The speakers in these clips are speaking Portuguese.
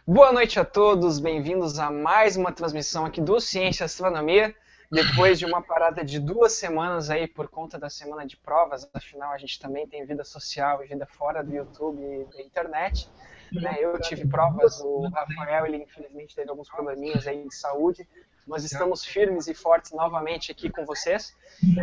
Boa noite a todos, bem-vindos a mais uma transmissão aqui do Ciência e Astronomia. Depois de uma parada de 2 semanas aí por conta da semana de provas, afinal a gente também tem vida social e vida fora do YouTube e da internet. Né? Eu tive provas, o Rafael ele infelizmente teve alguns probleminhas aí de saúde, mas estamos firmes e fortes novamente aqui com vocês.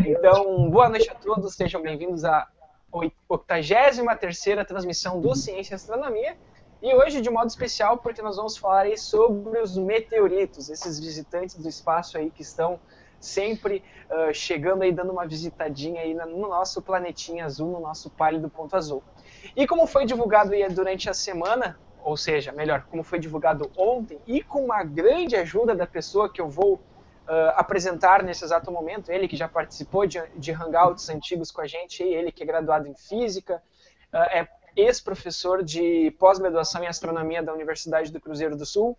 Então, boa noite a todos, sejam bem-vindos à 83ª transmissão do Ciência e Astronomia. E hoje, de modo especial, porque nós vamos falar aí sobre os meteoritos, esses visitantes do espaço aí que estão sempre chegando aí, dando uma visitadinha aí no nosso planetinha azul, no nosso pálido ponto azul. E como foi divulgado aí durante a semana, ou seja, melhor, como foi divulgado ontem, e com uma grande ajuda da pessoa que eu vou apresentar nesse exato momento, ele que já participou de hangouts antigos com a gente, ele que é graduado em Física, é ex-professor de pós-graduação em astronomia da Universidade do Cruzeiro do Sul,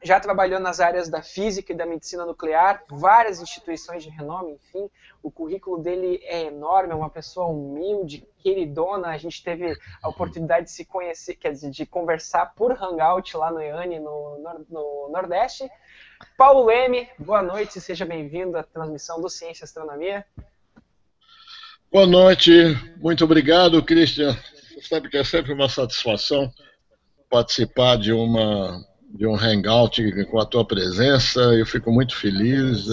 já trabalhou nas áreas da física e da medicina nuclear, várias instituições de renome, enfim, o currículo dele é enorme, é uma pessoa humilde, queridona, a gente teve a oportunidade de se conhecer, quer dizer, de conversar por hangout lá no EANE, no Nordeste. Paulo Leme, boa noite, seja bem-vindo à transmissão do Ciência e Astronomia. Boa noite, muito obrigado, Christian. Você sabe que é sempre uma satisfação participar de um hangout com a tua presença. Eu fico muito feliz.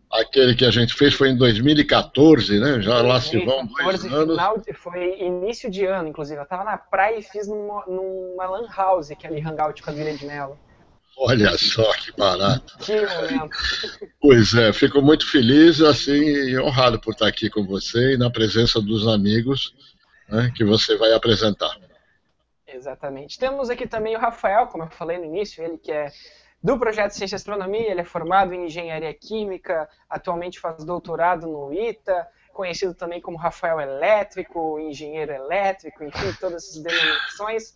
Aquele que a gente fez foi em 2014, né? Já lá se vão 2 anos. Foi início de ano, inclusive. Eu estava na praia e fiz numa lan house, que é ali hangout com a Adriana de Mello. Olha só que barato. Que momento. Pois é, fico muito feliz assim, e honrado por estar aqui com você e na presença dos amigos, né, que você vai apresentar. Exatamente. Temos aqui também o Rafael, como eu falei no início, ele que é do projeto Ciência e Astronomia, ele é formado em Engenharia Química, atualmente faz doutorado no ITA, conhecido também como Rafael Elétrico, engenheiro elétrico, enfim, todas essas denominações.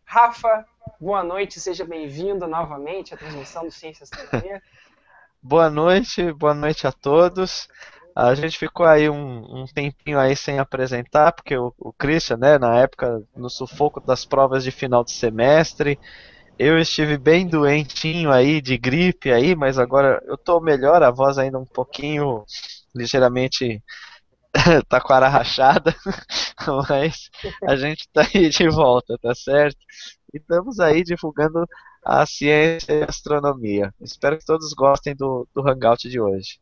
Rafa, boa noite, seja bem-vindo novamente à transmissão do Ciência e Astronomia. Boa noite a todos. A gente ficou aí um tempinho aí sem apresentar, porque o Christian, né, na época, no sufoco das provas de final de semestre, eu estive bem doentinho aí, de gripe aí, mas agora eu tô melhor, a voz ainda um pouquinho, ligeiramente, taquara rachada, mas a gente tá aí de volta, tá certo? E estamos aí divulgando a ciência e a astronomia. Espero que todos gostem do Hangout de hoje.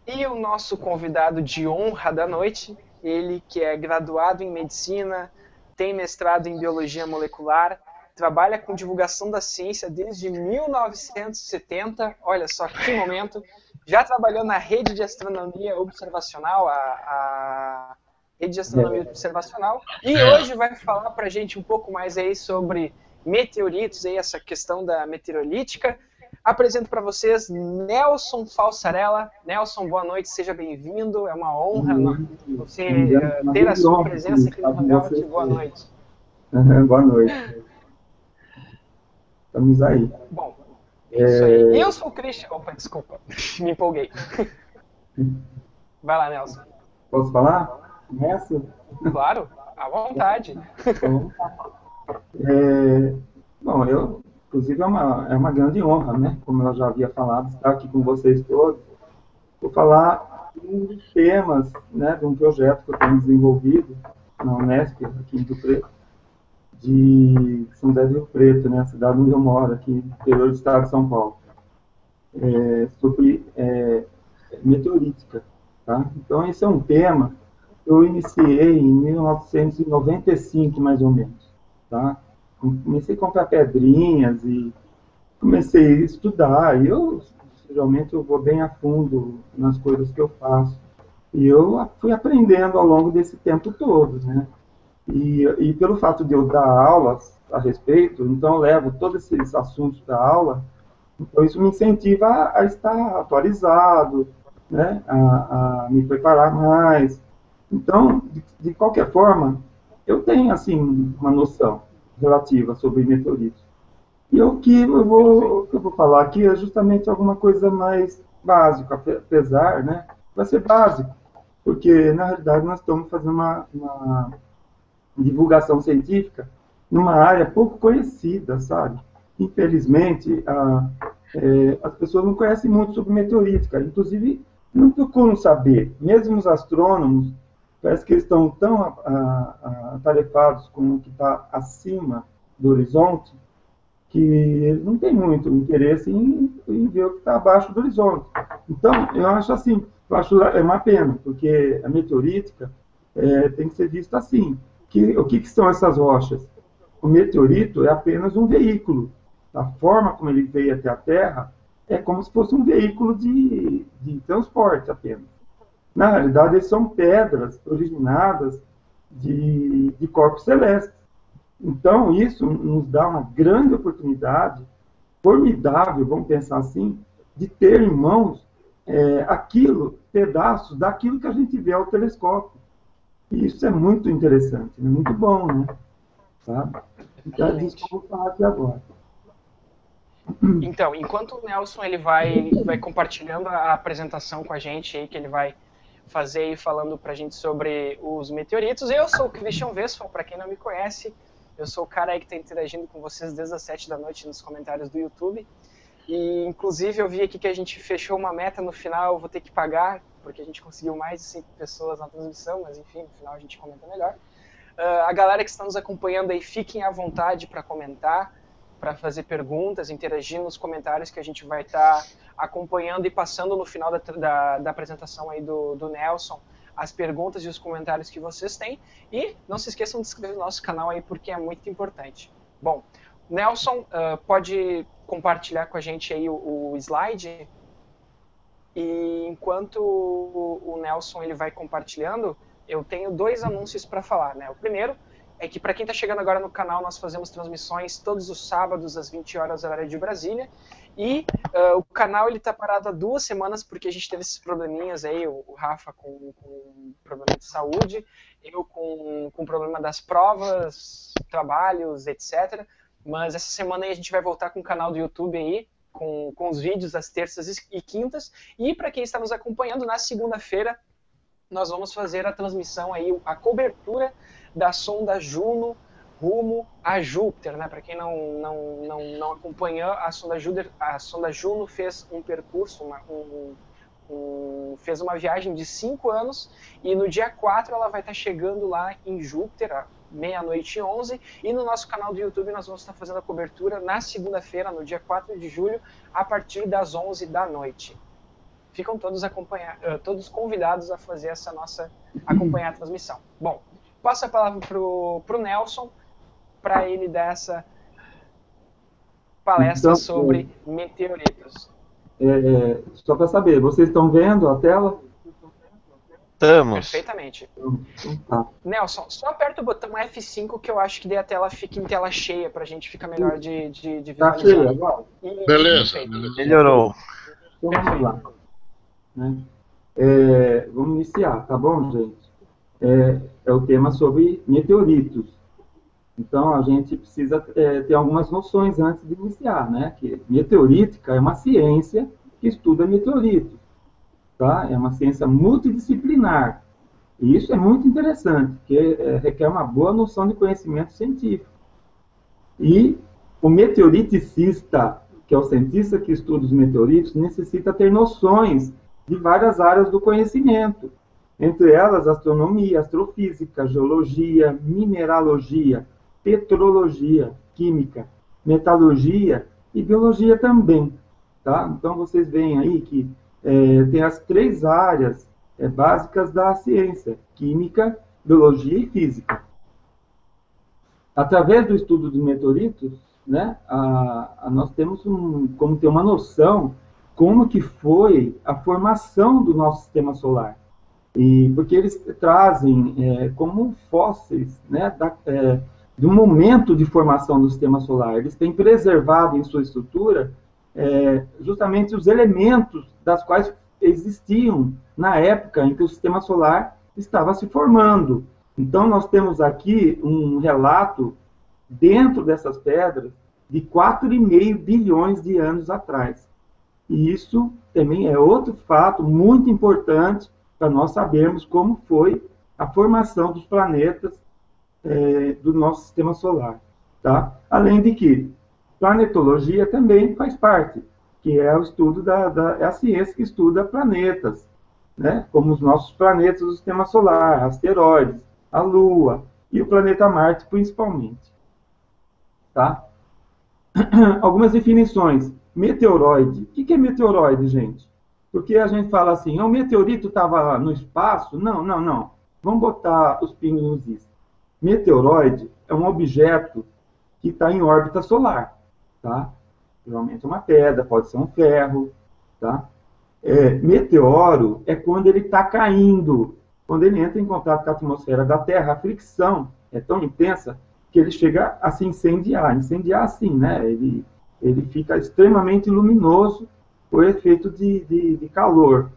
E o nosso convidado de honra da noite, ele que é graduado em Medicina, tem mestrado em Biologia Molecular, trabalha com divulgação da ciência desde 1970, olha só que momento, já trabalhou na Rede de Astronomia Observacional, a Rede de Astronomia Observacional, e hoje vai falar para a gente um pouco mais aí sobre meteoritos, aí, essa questão da meteorolítica. Apresento para vocês Nelson Falsarella. Nelson, boa noite, seja bem-vindo. É uma honra você ter a sua presença aqui no Hangout. Boa noite. Boa noite. Estamos aí. Bom, isso aí. Eu sou o Christian. Opa, desculpa, me empolguei. Vai lá, Nelson. Posso falar? Começa? Claro, à vontade. Bom, inclusive é uma grande honra, né? Como eu já havia falado, estar aqui com vocês todos. Vou falar de temas, né, de um projeto que eu tenho desenvolvido na Unesp, aqui em Rio Preto, de São José do Rio Preto, né, a cidade onde eu moro, aqui no interior do estado de São Paulo, sobre meteorítica. Tá? Então, esse é um tema que eu iniciei em 1995, mais ou menos. Tá? Comecei a comprar pedrinhas e comecei a estudar. E geralmente, eu vou bem a fundo nas coisas que eu faço. E eu fui aprendendo ao longo desse tempo todo, né? E pelo fato de eu dar aulas a respeito, então eu levo todos esses assuntos da aula, então isso me incentiva a estar atualizado, né? A me preparar mais. Então, de qualquer forma, eu tenho assim uma noção relativa sobre meteoritos. E o que eu vou falar aqui é justamente alguma coisa mais básica, apesar, né? Vai ser básico, porque na realidade nós estamos fazendo uma divulgação científica numa área pouco conhecida, sabe? Infelizmente, as pessoas não conhecem muito sobre meteorítica, inclusive não procuram saber. Mesmo os astrônomos, parece que eles estão tão atarefados com o que está acima do horizonte, que eles não têm muito interesse em ver o que está abaixo do horizonte. Então, eu acho assim, é uma pena, porque a meteorítica tem que ser vista assim. O que são essas rochas? O meteorito é apenas um veículo. A forma como ele veio até a Terra é como se fosse um veículo de transporte apenas. Na realidade, eles são pedras originadas de corpos celestes. Então, isso nos dá uma grande oportunidade, formidável, vamos pensar assim, de ter em mãos pedaços daquilo que a gente vê ao telescópio. E isso é muito interessante, é muito bom, né? Sabe? Então, é isso que eu vou falar aqui agora. Então, enquanto o Nelson ele vai compartilhando a apresentação com a gente aí, que ele vai fazer e falando pra gente sobre os meteoritos, eu sou o Christian Westphal, para quem não me conhece, eu sou o cara aí que está interagindo com vocês desde as 7 da noite nos comentários do YouTube. E, inclusive, eu vi aqui que a gente fechou uma meta no final, eu vou ter que pagar, porque a gente conseguiu mais de 5 pessoas na transmissão, mas enfim, no final a gente comenta melhor. A galera que está nos acompanhando aí, fiquem à vontade para comentar, para fazer perguntas, interagir nos comentários que a gente vai estar acompanhando e passando no final da apresentação aí do Nelson, as perguntas e os comentários que vocês têm. E não se esqueçam de se inscrever no nosso canal aí, porque é muito importante. Bom, Nelson, pode compartilhar com a gente aí o slide? E enquanto o Nelson ele vai compartilhando, eu tenho 2 anúncios para falar, né? O primeiro é que, para quem está chegando agora no canal, nós fazemos transmissões todos os sábados às 20 horas, horário de Brasília. E o canal está parado há 2 semanas porque a gente teve esses probleminhas aí, o Rafa com problema de saúde, eu com problema das provas, trabalhos, etc. Mas essa semana aí a gente vai voltar com o canal do YouTube aí, com os vídeos às terças e quintas. E para quem está nos acompanhando, na segunda-feira nós vamos fazer a transmissão aí, a cobertura da sonda Juno rumo a Júpiter, né? Para quem não acompanhou, a sonda Juno fez um percurso, fez uma viagem de 5 anos, e no dia 4 ela vai estar chegando lá em Júpiter, 00:11, e no nosso canal do YouTube nós vamos estar fazendo a cobertura na segunda-feira, no dia 4 de julho, a partir das 11 da noite. Ficam todos convidados a fazer acompanhar a transmissão. Bom, passo a palavra pro Nelson, para ele dar essa palestra sobre meteoritos. Só para saber, vocês estão vendo a tela? Estamos. Perfeitamente. Tá. Nelson, só aperta o botão F5 que eu acho que daí a tela fica em tela cheia pra gente ficar melhor de visualizar. Tá cheia agora? Beleza. Melhorou. Então vamos lá. Né? Vamos iniciar, tá bom, gente? É o tema sobre meteoritos. Então, a gente precisa ter algumas noções antes de iniciar, né? Que meteorítica é uma ciência que estuda meteoritos, tá? É uma ciência multidisciplinar. E isso é muito interessante, porque requer uma boa noção de conhecimento científico. E o meteoriticista, que é o cientista que estuda os meteoritos, necessita ter noções de várias áreas do conhecimento, entre elas astronomia, astrofísica, geologia, mineralogia, petrologia, química, metalurgia e biologia também. Tá? Então, vocês veem aí que tem as 3 áreas básicas da ciência: química, biologia e física. Através do estudo dos meteoritos, né, nós temos como ter uma noção como que foi a formação do nosso sistema solar. Porque eles trazem como fósseis, né, do momento de formação do sistema solar. Eles têm preservado em sua estrutura justamente os elementos das quais existiam na época em que o sistema solar estava se formando. Então, nós temos aqui um relato, dentro dessas pedras, de 4,5 bilhões de anos atrás. E isso também é outro fato muito importante para nós sabermos como foi a formação dos planetas do nosso sistema solar. tá? Além de que planetologia também faz parte, que é o estudo é a ciência que estuda planetas, né? Como os nossos planetas do sistema solar, asteroides, a Lua e o planeta Marte, principalmente. Tá? Algumas definições. Meteoroide. O que é meteoroide, gente? Porque a gente fala assim, o meteorito estava no espaço? Não, não, não. Vamos botar os pingos nos is. Meteoroide é um objeto que está em órbita solar. Tá? Geralmente é uma pedra, pode ser um ferro. Tá? Meteoro é quando ele está caindo. Quando ele entra em contato com a atmosfera da Terra, a fricção é tão intensa que ele chega a se incendiar. Incendiar assim, né? Ele fica extremamente luminoso por efeito de calor,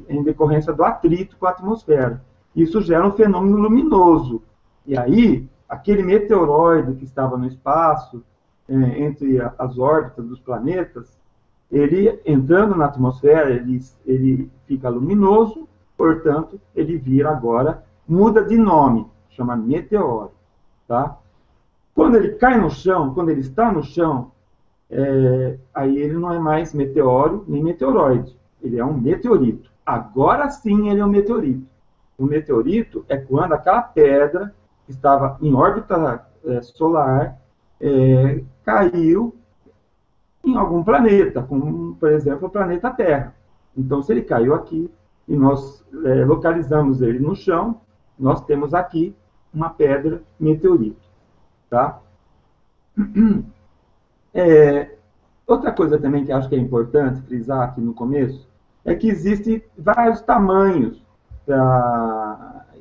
em decorrência do atrito com a atmosfera. Isso gera um fenômeno luminoso. E aí, aquele meteoroide que estava no espaço, entre as órbitas dos planetas, ele, entrando na atmosfera, ele fica luminoso, portanto, ele vira agora, muda de nome, chama meteoro. Tá? Quando ele cai no chão, quando ele está no chão, aí ele não é mais meteoro nem meteoroide, ele é um meteorito. Agora sim ele é um meteorito. O meteorito é quando aquela pedra que estava em órbita solar caiu em algum planeta, como, por exemplo, o planeta Terra. Então, se ele caiu aqui e nós localizamos ele no chão, nós temos aqui uma pedra meteorito. Tá? Outra coisa também que acho que é importante frisar aqui no começo é que existem vários tamanhos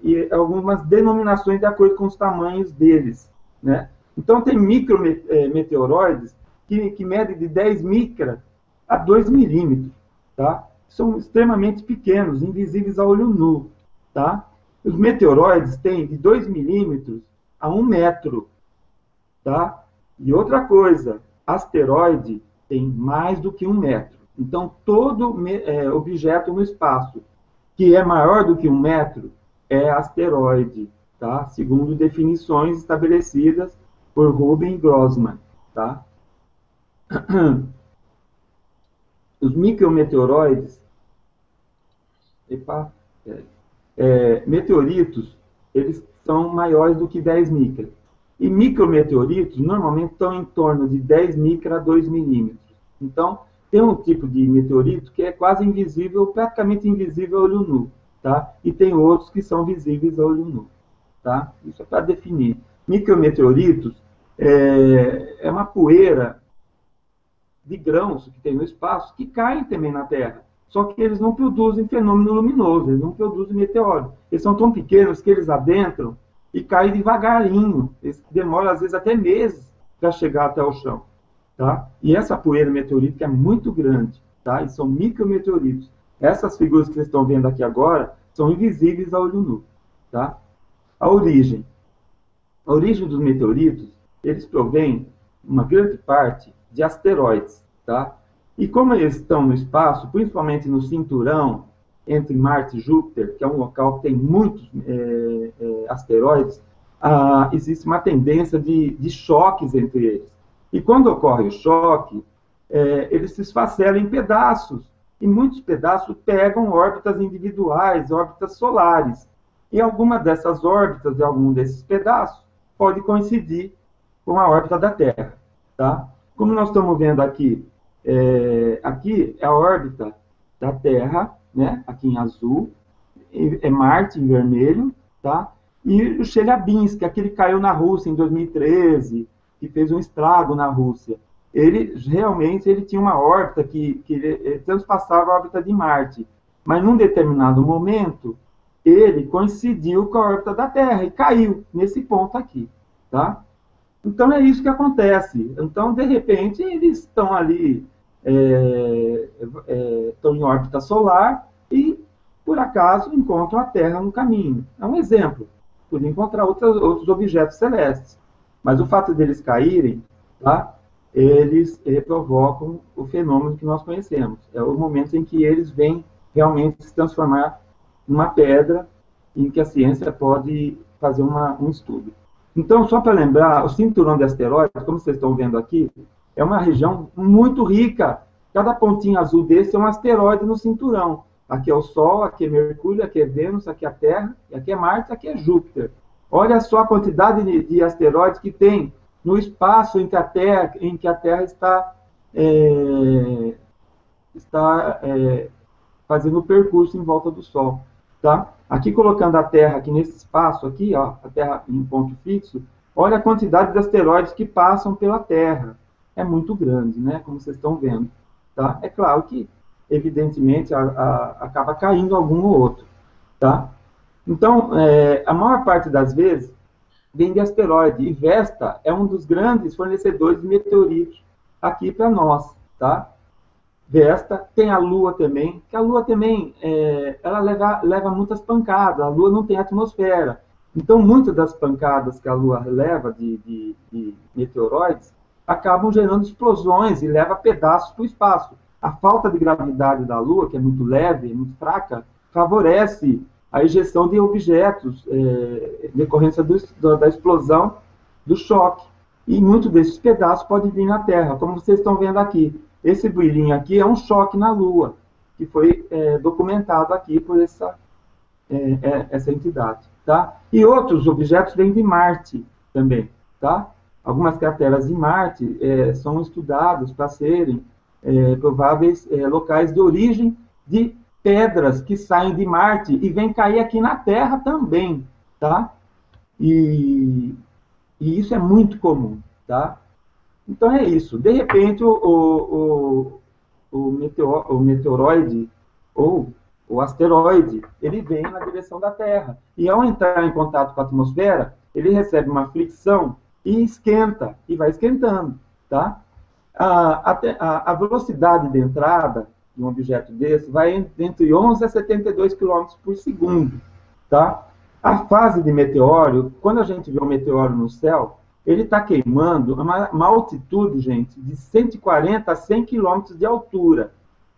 e algumas denominações de acordo com os tamanhos deles. Né? Então, tem micrometeoroides que medem de 10 micra a 2 milímetros. Tá? São extremamente pequenos, invisíveis a olho nu. Tá? Os meteoroides têm de 2 milímetros a 1 metro. Tá? E outra coisa, asteroide tem mais do que 1 metro. Então, todo objeto no espaço que é maior do que 1 metro é asteroide, tá? Segundo definições estabelecidas por Rubin e Grossman. Tá? Os micrometeoroides, meteoritos, eles são maiores do que 10 micra. E micrometeoritos normalmente estão em torno de 10 micra a 2 milímetros. Então, tem um tipo de meteorito que é quase invisível, praticamente invisível a olho nu. Tá? E tem outros que são visíveis a olho nu. Tá? Isso é para definir. Micrometeoritos é uma poeira de grãos que tem no espaço que caem também na Terra. Só que eles não produzem fenômeno luminoso, eles não produzem meteoro. Eles são tão pequenos que eles adentram e caem devagarinho. Eles demoram, às vezes, até meses para chegar até o chão. Tá? E essa poeira meteorítica é muito grande. Tá? E são micrometeoritos. Essas figuras que vocês estão vendo aqui agora são invisíveis a olho nu. Tá? A origem. A origem dos meteoritos, eles provêm, uma grande parte, de asteroides. Tá? E como eles estão no espaço, principalmente no cinturão entre Marte e Júpiter, que é um local que tem muitos asteroides, existe uma tendência de choques entre eles. E quando ocorre o choque, eles se esfacelam em pedaços. E muitos pedaços pegam órbitas individuais, órbitas solares. E alguma dessas órbitas, de algum desses pedaços, pode coincidir com a órbita da Terra. Tá? Como nós estamos vendo aqui, aqui é a órbita da Terra, né? Aqui em azul, é Marte em vermelho, tá? E o Chelyabinsk, aquele que caiu na Rússia em 2013, que fez um estrago na Rússia. Ele realmente tinha uma órbita que ele transpassava a órbita de Marte, mas num determinado momento ele coincidiu com a órbita da Terra e caiu nesse ponto aqui, tá? Então é isso que acontece. Então, de repente, eles estão ali, estão em órbita solar e, por acaso, encontram a Terra no caminho. É um exemplo. Podem encontrar outros objetos celestes. Mas o fato deles caírem, tá, eles provocam o fenômeno que nós conhecemos. É o momento em que eles vêm realmente se transformar numa pedra em que a ciência pode fazer um estudo. Então, só para lembrar, o cinturão de asteroides, como vocês estão vendo aqui, é uma região muito rica. Cada pontinho azul desse é um asteroide no cinturão. Aqui é o Sol, aqui é Mercúrio, aqui é Vênus, aqui é a Terra, aqui é Marte, aqui é Júpiter. Olha só a quantidade de asteroides que tem no espaço em que a Terra está fazendo o percurso em volta do Sol. Tá? Aqui colocando a Terra aqui nesse espaço aqui, ó, a Terra em ponto fixo, olha a quantidade de asteroides que passam pela Terra. É muito grande, né? Como vocês estão vendo. Tá? É claro que, evidentemente, acaba caindo algum ou outro. Tá? Então, a maior parte das vezes vem de asteroide. E Vesta é um dos grandes fornecedores de meteoritos aqui para nós. Tá? Vesta, tem a Lua também, que a Lua também ela leva muitas pancadas, a Lua não tem atmosfera. Então, muitas das pancadas que a Lua leva de meteoroides acabam gerando explosões e leva pedaços para o espaço. A falta de gravidade da Lua, que é muito leve, muito fraca, favorece a ejeção de objetos em decorrência da explosão, do choque. E muitos desses pedaços podem vir na Terra, como vocês estão vendo aqui. Esse brilhinho aqui é um choque na Lua, que foi documentado aqui por essa entidade. Tá? E outros objetos vêm de Marte também. Tá? Algumas crateras de Marte são estudadas para serem prováveis locais de origem de pedras que saem de Marte e vêm cair aqui na Terra também. Tá? E isso é muito comum. Tá? Então é isso. De repente, o meteoroide ou o asteroide, ele vem na direção da Terra. E ao entrar em contato com a atmosfera, ele recebe uma fricção e esquenta, e vai esquentando. Tá? A velocidade de entrada de um objeto desse vai entre 11 a 72 km por segundo. Tá? A fase de meteoro, quando a gente vê um meteoro no céu, ele está queimando uma altitude, gente, de 140 a 100 km de altura.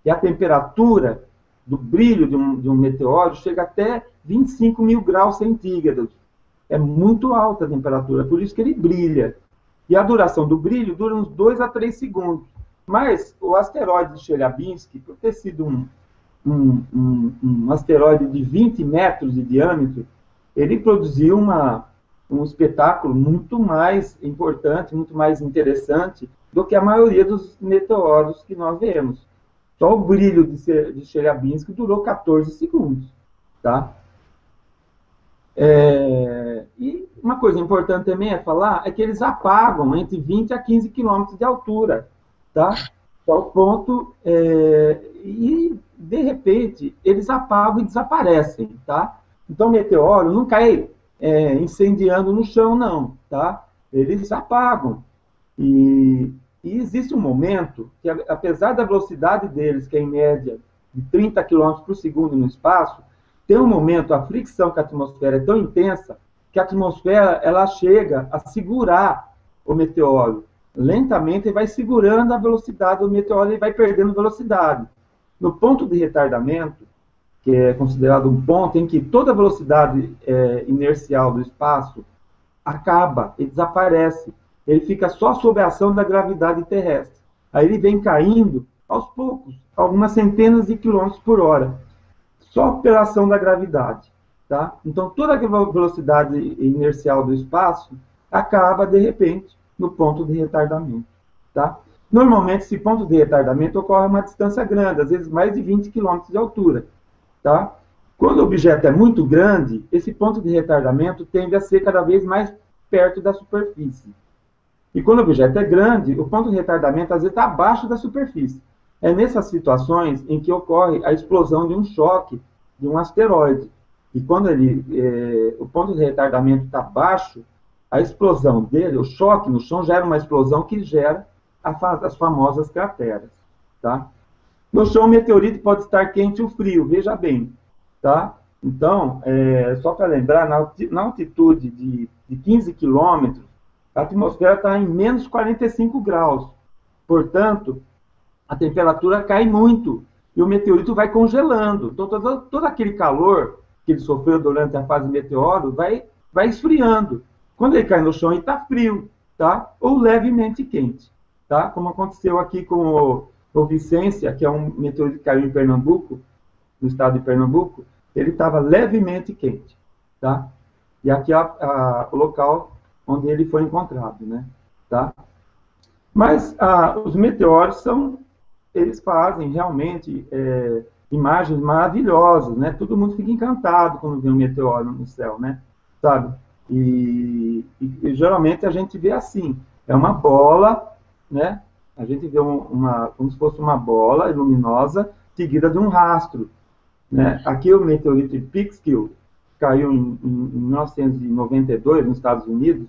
E a temperatura do brilho de um meteoro chega até 25 mil graus centígrados. É muito alta a temperatura, por isso que ele brilha. E a duração do brilho dura uns 2 a 3 segundos. Mas o asteroide de Chelyabinsk, por ter sido um asteroide de 20 metros de diâmetro, ele produziu um espetáculo muito mais importante, muito mais interessante do que a maioria dos meteoros que nós vemos. Só o brilho de Chelyabinsk durou 14 segundos. Tá? E uma coisa importante também falar é que eles apagam entre 20 a 15 quilômetros de altura. Tá? Ao ponto... e, de repente, eles apagam e desaparecem. Tá? Então, o meteoro não cai incendiando no chão, não. Tá? Eles apagam. E existe um momento que, apesar da velocidade deles, que é em média de 30 km por segundo no espaço, tem um momento, a fricção com a atmosfera é tão intensa, que a atmosfera ela chega a segurar o meteoro. Lentamente ele vai segurando a velocidade do meteoro e vai perdendo velocidade. No ponto de retardamento, que é considerado um ponto em que toda a velocidade inercial do espaço acaba e desaparece. Ele fica só sob a ação da gravidade terrestre. Aí ele vem caindo, aos poucos, algumas centenas de quilômetros por hora, só pela ação da gravidade. Tá? Então, toda a velocidade inercial do espaço acaba, de repente, no ponto de retardamento. Tá? Normalmente, esse ponto de retardamento ocorre a uma distância grande, às vezes mais de 20 km de altura. Tá? Quando o objeto é muito grande, esse ponto de retardamento tende a ser cada vez mais perto da superfície. E quando o objeto é grande, o ponto de retardamento às vezes está abaixo da superfície. É nessas situações em que ocorre a explosão de um choque de um asteroide. E quando o ponto de retardamento está baixo, a explosão dele, o choque no chão, gera uma explosão que gera as famosas crateras. Tá? No chão, o meteorito pode estar quente ou frio, veja bem. Tá? Então, só para lembrar, na altitude de 15 quilômetros, a atmosfera está em menos 45 graus. Portanto, a temperatura cai muito e o meteorito vai congelando. Então, todo aquele calor que ele sofreu durante a fase meteoro vai esfriando. Quando ele cai no chão, ele está frio, tá? Ou levemente quente, tá? Como aconteceu aqui com o Vicência, que é um meteorito que caiu em Pernambuco, no estado de Pernambuco, ele estava levemente quente, tá? E aqui é o local onde ele foi encontrado, né? Tá? Mas os meteoros eles fazem realmente imagens maravilhosas, né? Todo mundo fica encantado quando vê um meteoro no céu, né? Sabe? E geralmente a gente vê assim, é uma bola, né? A gente vê como se fosse uma bola luminosa seguida de um rastro, né? Aqui o meteorito de Peekskill caiu em 1992 nos Estados Unidos.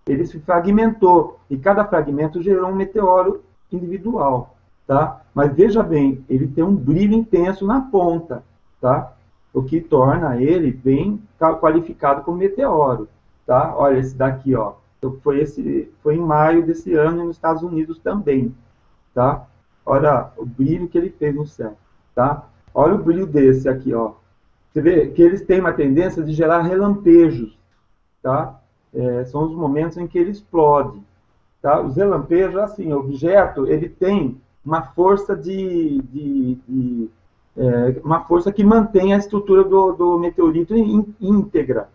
Ele se fragmentou e cada fragmento gerou um meteoro individual, tá? Mas veja bem, ele tem um brilho intenso na ponta, tá? O que torna ele bem qualificado como meteoro, tá? Olha esse daqui, ó. Foi em maio desse ano nos Estados Unidos também, tá? Olha o brilho que ele fez no céu, tá? Olha o brilho desse aqui, ó. Você vê que eles têm uma tendência de gerar relampejos, tá? São os momentos em que ele explode, tá? Os relampejos, assim, o objeto, ele tem uma força uma força que mantém a estrutura do meteorito íntegra.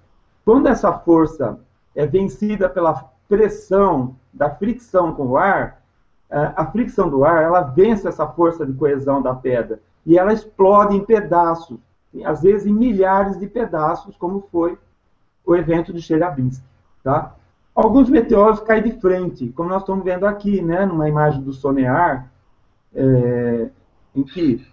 Quando essa força é vencida pela pressão da fricção com o ar, a fricção do ar, ela vence essa força de coesão da pedra e ela explode em pedaços, às vezes em milhares de pedaços, como foi o evento de Chelyabinsk, tá? Alguns meteoros caem de frente, como nós estamos vendo aqui, né, numa imagem do SONEAR, em que,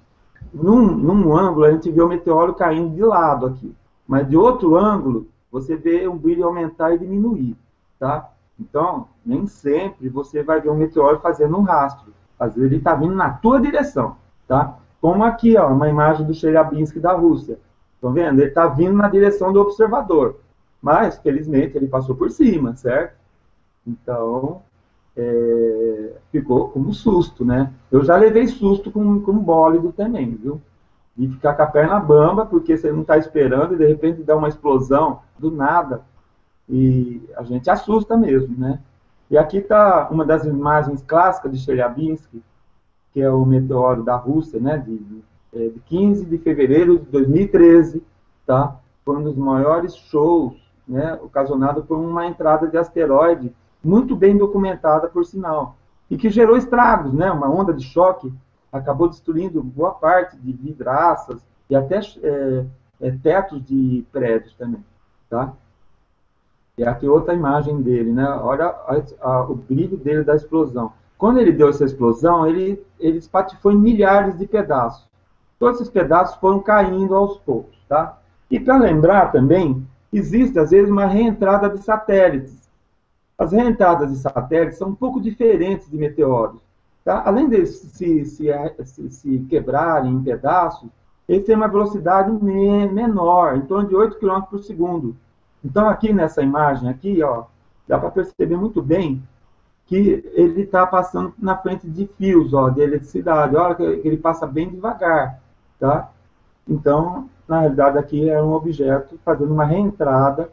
num ângulo, a gente vê o meteoro caindo de lado aqui, mas de outro ângulo, você vê o brilho aumentar e diminuir, tá? Então, nem sempre você vai ver um meteoro fazendo um rastro. Às vezes ele está vindo na tua direção, tá? Como aqui, ó, uma imagem do Chelyabinsk da Rússia. Estão vendo? Ele está vindo na direção do observador. Mas, felizmente, ele passou por cima, certo? Então, ficou como susto, né? Eu já levei susto com bólido também, viu? De ficar com a perna bamba, porque você não está esperando e, de repente, dá uma explosão do nada. E a gente assusta mesmo, né? E aqui está uma das imagens clássicas de Chelyabinsk, que é o meteoro da Rússia, né? De 15 de fevereiro de 2013, tá? Foi um dos maiores shows, né? Ocasionado por uma entrada de asteroide, muito bem documentada, por sinal, e que gerou estragos, né? Uma onda de choque acabou destruindo boa parte de vidraças e até tetos de prédios também, tá? E aqui outra imagem dele, né? Olha o brilho dele da explosão. Quando ele deu essa explosão, ele espatifou em milhares de pedaços. Todos esses pedaços foram caindo aos poucos, tá? E para lembrar também, existe às vezes uma reentrada de satélites. As reentradas de satélites são um pouco diferentes de meteoros, tá? Além de se quebrarem em pedaços, eles têm uma velocidade menor, em torno de 8 km por segundo. Então, aqui nessa imagem, aqui, ó, dá para perceber muito bem que ele está passando na frente de fios, ó, de eletricidade. Olha que ele passa bem devagar, tá? Então, na realidade, aqui é um objeto fazendo uma reentrada.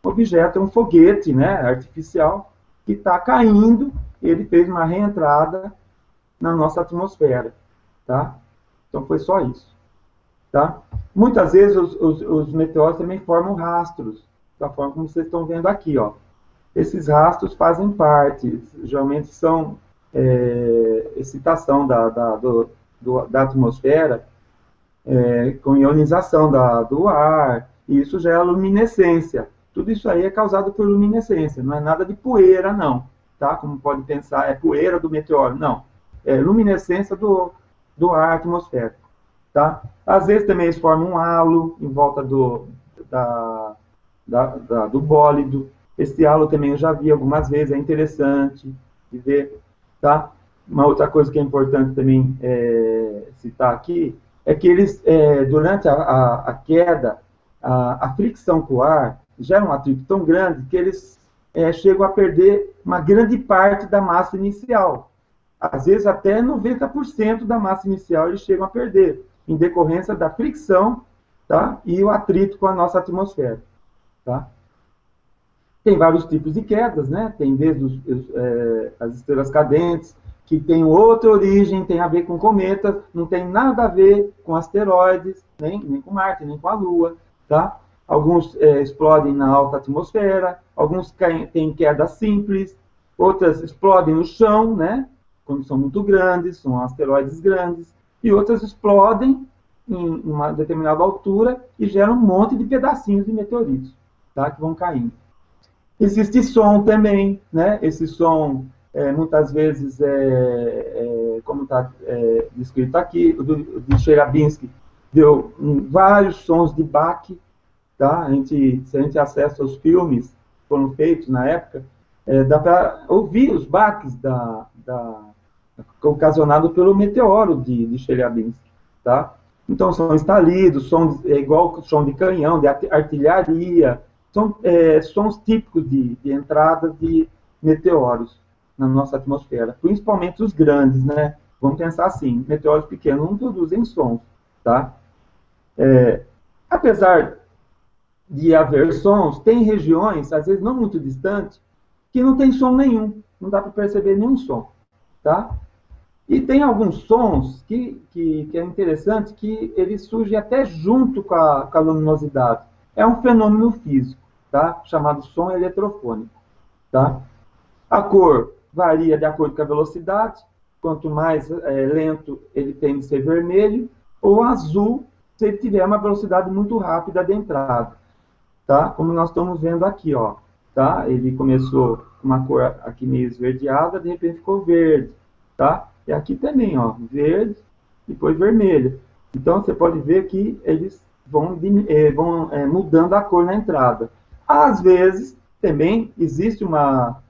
O objeto é um foguete, né, artificial, que está caindo. Ele fez uma reentrada na nossa atmosfera, tá? Então, foi só isso, tá? Muitas vezes os meteoros também formam rastros, da forma como vocês estão vendo aqui, ó. Esses rastros fazem parte, geralmente são excitação da atmosfera com ionização do ar, e isso gera luminescência. Tudo isso aí é causado por luminescência, não é nada de poeira, não, tá? Como pode pensar, é poeira do meteoro, não. É luminescência do ar atmosférico, tá? Às vezes também eles formam um halo em volta do bólido. Esse halo também eu já vi algumas vezes, é interessante de ver, tá? Uma outra coisa que é importante também citar aqui é que eles, durante a queda, a fricção com o ar gera um atrito tão grande que eles chegam a perder uma grande parte da massa inicial. Às vezes até 90% da massa inicial eles chegam a perder, em decorrência da fricção, tá? E o atrito com a nossa atmosfera, tá? Tem vários tipos de quedas, né? Tem desde as estrelas cadentes, que tem outra origem, tem a ver com cometas, não tem nada a ver com asteroides, nem com Marte, nem com a Lua, tá? Alguns explodem na alta atmosfera, alguns têm queda simples, outras explodem no chão, né? Quando são muito grandes, são asteroides grandes, e outras explodem em uma determinada altura e geram um monte de pedacinhos de meteoritos, tá? Que vão caindo. Existe som também, né? Esse som, muitas vezes, como está descrito aqui, o do Chelyabinsk deu vários sons de baque, tá? Se a gente acessa os filmes que foram feitos na época, dá para ouvir os baques ocasionados pelo meteoro de Chelyabinsk, tá? Então, são estalidos, igual som de canhão, de artilharia, são sons típicos de entradas de meteoros na nossa atmosfera, principalmente os grandes, né? Vamos pensar assim, meteoros pequenos não produzem sons, tá? Apesar de haver sons, tem regiões, às vezes não muito distantes, que não tem som nenhum, não dá para perceber nenhum som, tá? E tem alguns sons que é interessante, que eles surgem até junto com a luminosidade. É um fenômeno físico, tá? Chamado som eletrofônico, tá? A cor varia de acordo com a velocidade, quanto mais lento ele tende a ser vermelho, ou azul, se ele tiver uma velocidade muito rápida de entrada, tá? Como nós estamos vendo aqui, ó, tá? Ele começou com uma cor aqui meio esverdeada, de repente ficou verde, tá? E aqui também, ó, verde, depois vermelho. Então, você pode ver que eles vão mudando a cor na entrada. Às vezes, também existe uma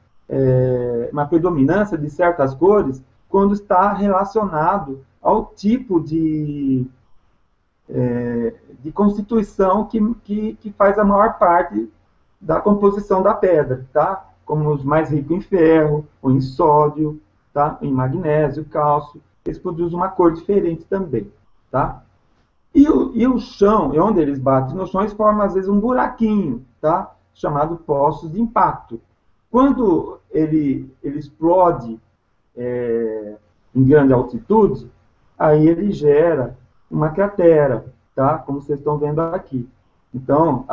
predominância de certas cores quando está relacionado ao tipo de constituição que faz a maior parte da composição da pedra, tá? Como os mais ricos em ferro, ou em sódio, tá? Em magnésio, cálcio, eles produzem uma cor diferente também, tá? E o chão, onde eles batem no chão, eles formam às vezes um buraquinho, tá? Chamado poços de impacto. Quando ele explode em grande altitude, aí ele gera uma cratera, tá? Como vocês estão vendo aqui. Então,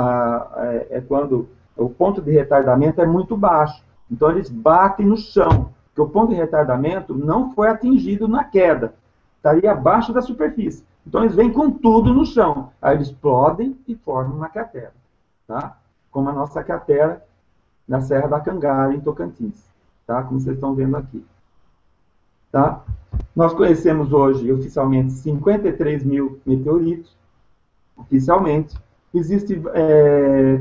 quando o ponto de retardamento é muito baixo. Então, eles batem no chão, porque o ponto de retardamento não foi atingido na queda. Estaria abaixo da superfície. Então, eles vêm com tudo no chão. Aí, eles explodem e formam uma cratera, tá? Como a nossa cratera na Serra da Cangalha, em Tocantins, tá? Como vocês estão vendo aqui. Tá? Nós conhecemos hoje, oficialmente, 53 mil meteoritos, oficialmente. Existem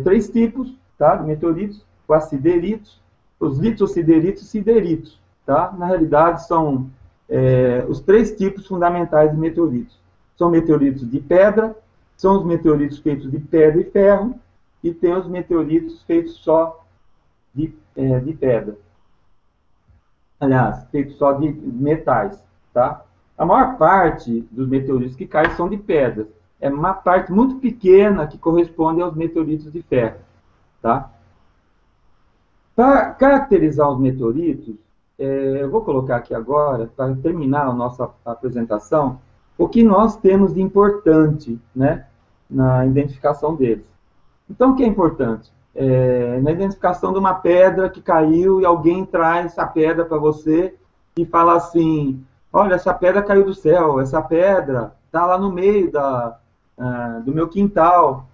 3 tipos, tá, de meteoritos: os acideritos, os litossideritos e sideritos. Tá? Na realidade, são os 3 tipos fundamentais de meteoritos. São meteoritos de pedra, são os meteoritos feitos de pedra e ferro, e tem os meteoritos feitos só de pedra. Aliás, feitos só de metais. Tá? A maior parte dos meteoritos que caem são de pedras. É uma parte muito pequena que corresponde aos meteoritos de ferro. Tá? Para caracterizar os meteoritos, eu vou colocar aqui agora, para terminar a nossa apresentação, o que nós temos de importante, né, na identificação deles. Então, o que é importante? Na identificação de uma pedra que caiu e alguém traz essa pedra para você e fala assim: olha, essa pedra caiu do céu, essa pedra está lá no meio do meu quintal.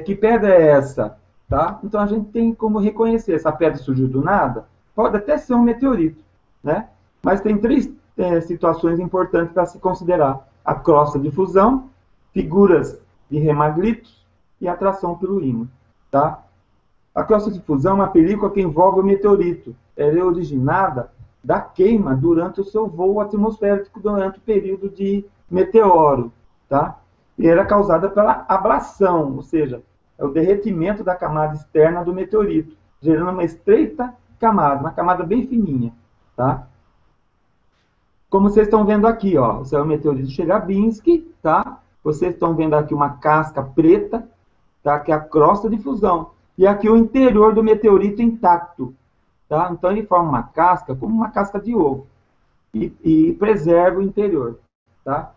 Que pedra é essa? Tá? Então, a gente tem como reconhecer. Essa pedra surgiu do nada? Pode até ser um meteorito, né? Mas tem 3 situações importantes para se considerar: a crosta de fusão, figuras de remaglitos e atração pelo ímã. Tá? A crosta de fusão é uma película que envolve o meteorito. Ela é originada da queima durante o seu voo atmosférico durante o período de meteoro. Tá? E era causada pela ablação, ou seja, é o derretimento da camada externa do meteorito, gerando uma estreita camada, uma camada bem fininha. Tá? Como vocês estão vendo aqui, ó, esse é o meteorito de Chelyabinsk, tá? Vocês estão vendo aqui uma casca preta, tá? Que é a crosta de fusão. e aqui o interior do meteorito intacto. Tá? Então ele forma uma casca, como uma casca de ovo, e preserva o interior. Tá?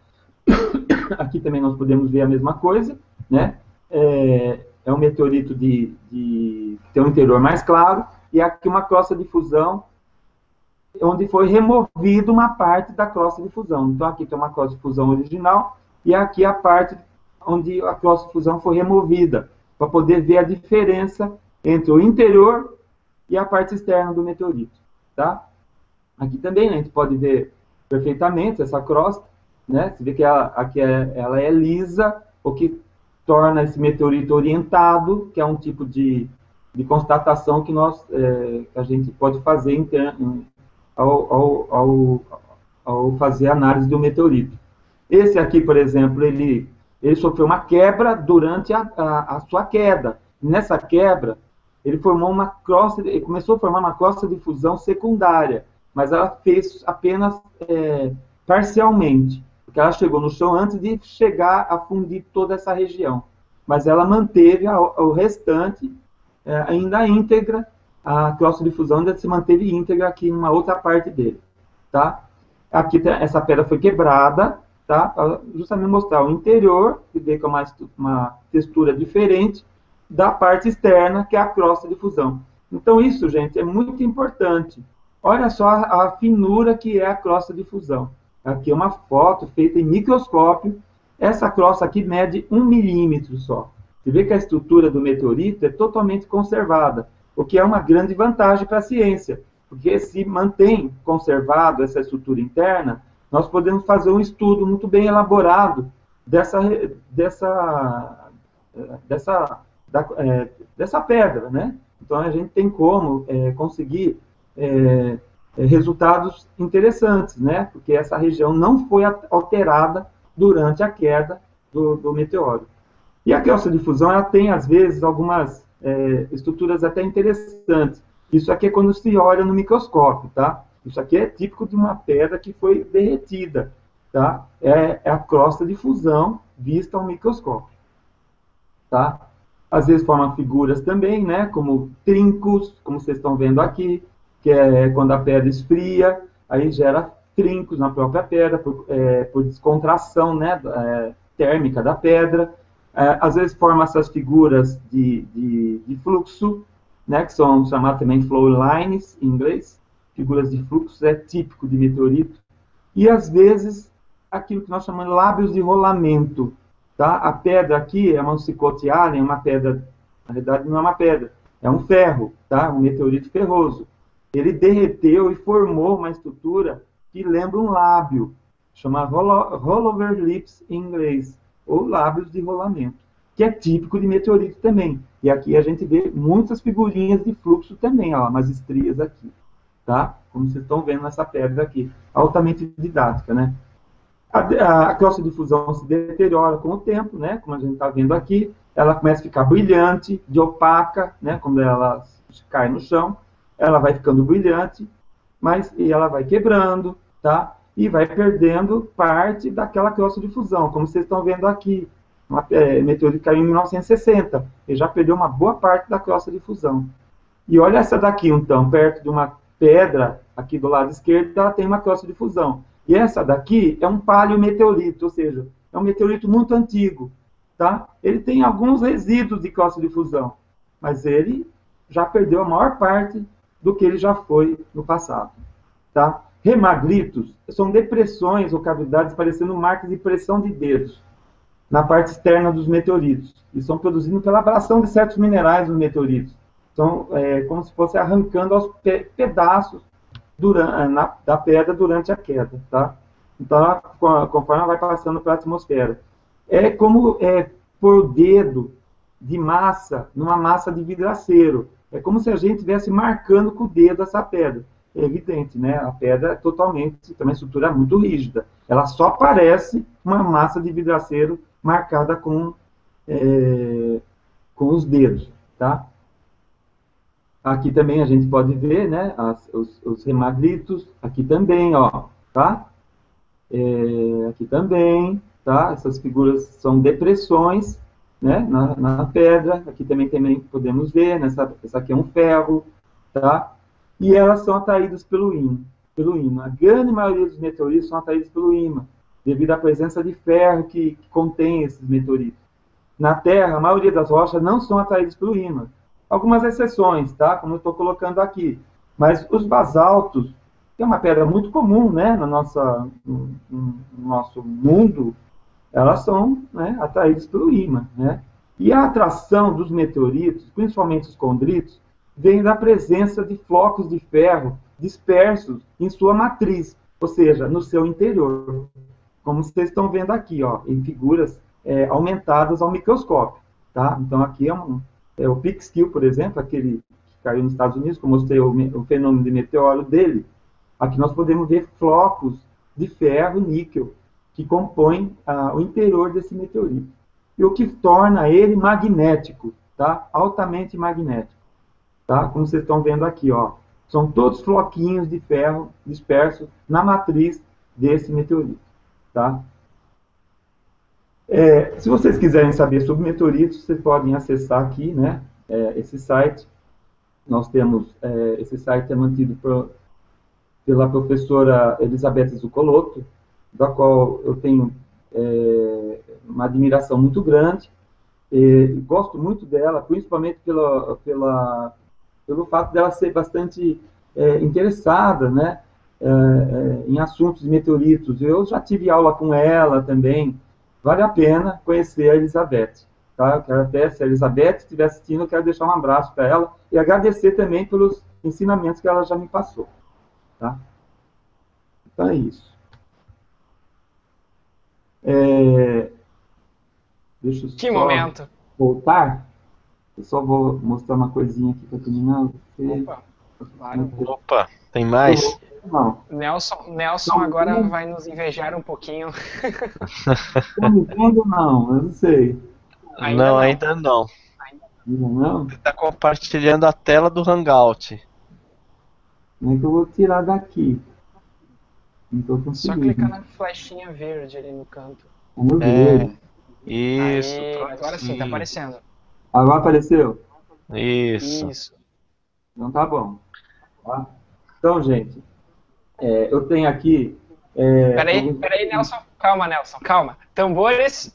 Aqui também nós podemos ver a mesma coisa, né? É um meteorito que tem um interior mais claro, e aqui uma crosta de fusão, onde foi removido uma parte da crosta de fusão. Então aqui tem uma crosta de fusão original, e aqui a parte onde a crosta de fusão foi removida, para poder ver a diferença entre o interior e a parte externa do meteorito. Tá? Aqui também, né, a gente pode ver perfeitamente essa crosta, né? Você vê que ela é lisa, o que torna esse meteorito orientado, que é um tipo de constatação que a gente pode fazer ao fazer a análise do meteorito. Esse aqui, por exemplo, ele sofreu uma quebra durante a sua queda. Nessa quebra, ele começou a formar uma crosta de fusão secundária, mas ela fez apenas parcialmente, porque ela chegou no chão antes de chegar a fundir toda essa região. Mas ela manteve o restante ainda íntegra, a crosta de fusão ainda se manteve íntegra aqui em uma outra parte dele. Tá? Aqui essa pedra foi quebrada, tá? Para justamente mostrar o interior, que vê com uma textura diferente da parte externa, que é a crosta de fusão. Então isso, gente, é muito importante. Olha só a finura que é a crosta de fusão. Aqui é uma foto feita em microscópio. Essa crosta aqui mede 1 milímetro só. Você vê que a estrutura do meteorito é totalmente conservada, o que é uma grande vantagem para a ciência, porque se mantém conservado essa estrutura interna, nós podemos fazer um estudo muito bem elaborado dessa pedra, né? Então a gente tem como conseguir resultados interessantes, né? Porque essa região não foi alterada durante a queda do meteoro. E a crosta de fusão, ela tem, às vezes, algumas estruturas até interessantes. Isso aqui é quando se olha no microscópio, tá? Isso aqui é típico de uma pedra que foi derretida, tá? É a crosta de fusão vista ao microscópio, tá? Às vezes forma figuras também, né? Como trincos, como vocês estão vendo aqui, que é quando a pedra esfria, aí gera trincos na própria pedra, por descontração, né, térmica da pedra. Às vezes forma essas figuras de fluxo, né, que são chamadas também flow lines, em inglês. Figuras de fluxo é típico de meteorito. E às vezes aquilo que nós chamamos de lábios de rolamento. Tá? A pedra aqui é uma cicote-alien, é uma pedra, na verdade não é uma pedra, é um ferro, tá? Um meteorito ferroso. Ele derreteu e formou uma estrutura que lembra um lábio, chama rollover lips em inglês, ou lábios de rolamento, que é típico de meteorito também. E aqui a gente vê muitas figurinhas de fluxo também, ó, umas estrias aqui, tá? Como vocês estão vendo nessa pedra aqui, altamente didática, né? A crosta de fusão se deteriora com o tempo, né? Como a gente está vendo aqui, ela começa a ficar brilhante, de opaca, né? Quando ela cai no chão, ela vai ficando brilhante, e ela vai quebrando, tá? E vai perdendo parte daquela crosta de fusão, como vocês estão vendo aqui. O meteorito caiu em 1960, e já perdeu uma boa parte da crosta de fusão. E olha essa daqui, então, perto de uma pedra, aqui do lado esquerdo, ela tem uma crosta de fusão. E essa daqui é um paleometeorito, ou seja, é um meteorito muito antigo, tá? Ele tem alguns resíduos de crosta de fusão, mas ele já perdeu a maior parte do que ele já foi no passado, tá? Remaglitos são depressões ou cavidades parecendo marcas de pressão de dedos na parte externa dos meteoritos, e são produzidos pela abração de certos minerais nos meteoritos. Então, como se fosse arrancando aos pedaços da pedra durante a queda, tá? Então, conforme ela vai passando pela atmosfera. É como pôr o dedo de massa numa massa de vidraceiro. É como se a gente estivesse marcando com o dedo essa pedra. É evidente, né? A pedra é totalmente, tem uma estrutura muito rígida. Ela só parece uma massa de vidraceiro marcada com os dedos, tá? Aqui também a gente pode ver, né, os remaglitos, aqui também, ó, tá? Aqui também, tá? Essas figuras são depressões, né, na pedra. Aqui também podemos ver, essa aqui é um ferro, tá? E elas são atraídas pelo ímã. A grande maioria dos meteoritos são atraídos pelo ímã, devido à presença de ferro que contém esses meteoritos. Na Terra, a maioria das rochas não são atraídas pelo ímã. Algumas exceções, tá? Como eu estou colocando aqui. Mas os basaltos, que é uma pedra muito comum, né, no nosso mundo, elas são, né, atraídas pelo ímã, né? E a atração dos meteoritos, principalmente os condritos, vem da presença de flocos de ferro dispersos em sua matriz, ou seja, no seu interior. Como vocês estão vendo aqui, ó, em figuras aumentadas ao microscópio, tá? Então aqui é o Peekskill, por exemplo, aquele que caiu nos Estados Unidos, que eu mostrei o fenômeno de meteoro dele. Aqui nós podemos ver flocos de ferro e níquel que compõem o interior desse meteorito. E o que torna ele magnético, tá? Altamente magnético, tá? Como vocês estão vendo aqui, ó. São todos floquinhos de ferro dispersos na matriz desse meteorito, tá? Se vocês quiserem saber sobre meteoritos, vocês podem acessar aqui, né, esse site. Nós temos, esse site é mantido pela professora Elizabeth Zuccolotto, da qual eu tenho uma admiração muito grande, e gosto muito dela, principalmente pelo fato dela ser bastante interessada, né, em assuntos de meteoritos. Eu já tive aula com ela também. Vale a pena conhecer a Elizabeth, tá? Eu quero até, se a Elizabeth estiver assistindo, eu quero deixar um abraço para ela e agradecer também pelos ensinamentos que ela já me passou, tá? Então é isso. Deixa eu Que só momento. voltar. Eu só vou mostrar uma coisinha aqui para terminar. Opa, claro. Opa, tem mais? Não. Nelson agora vai nos invejar um pouquinho. Estão me vendo ou não? Eu não sei. Ainda não. Ainda não? Você está compartilhando a tela do Hangout. Como é que eu vou tirar daqui? Não estou Só conseguindo. clicar na flechinha verde ali no canto. Vamos ver. Isso. Aí, agora sim, tá aparecendo. Agora apareceu? Isso. Então tá bom. Tá? Então, gente, eu tenho aqui... Peraí, Nelson. Calma, Nelson, calma. Tambores.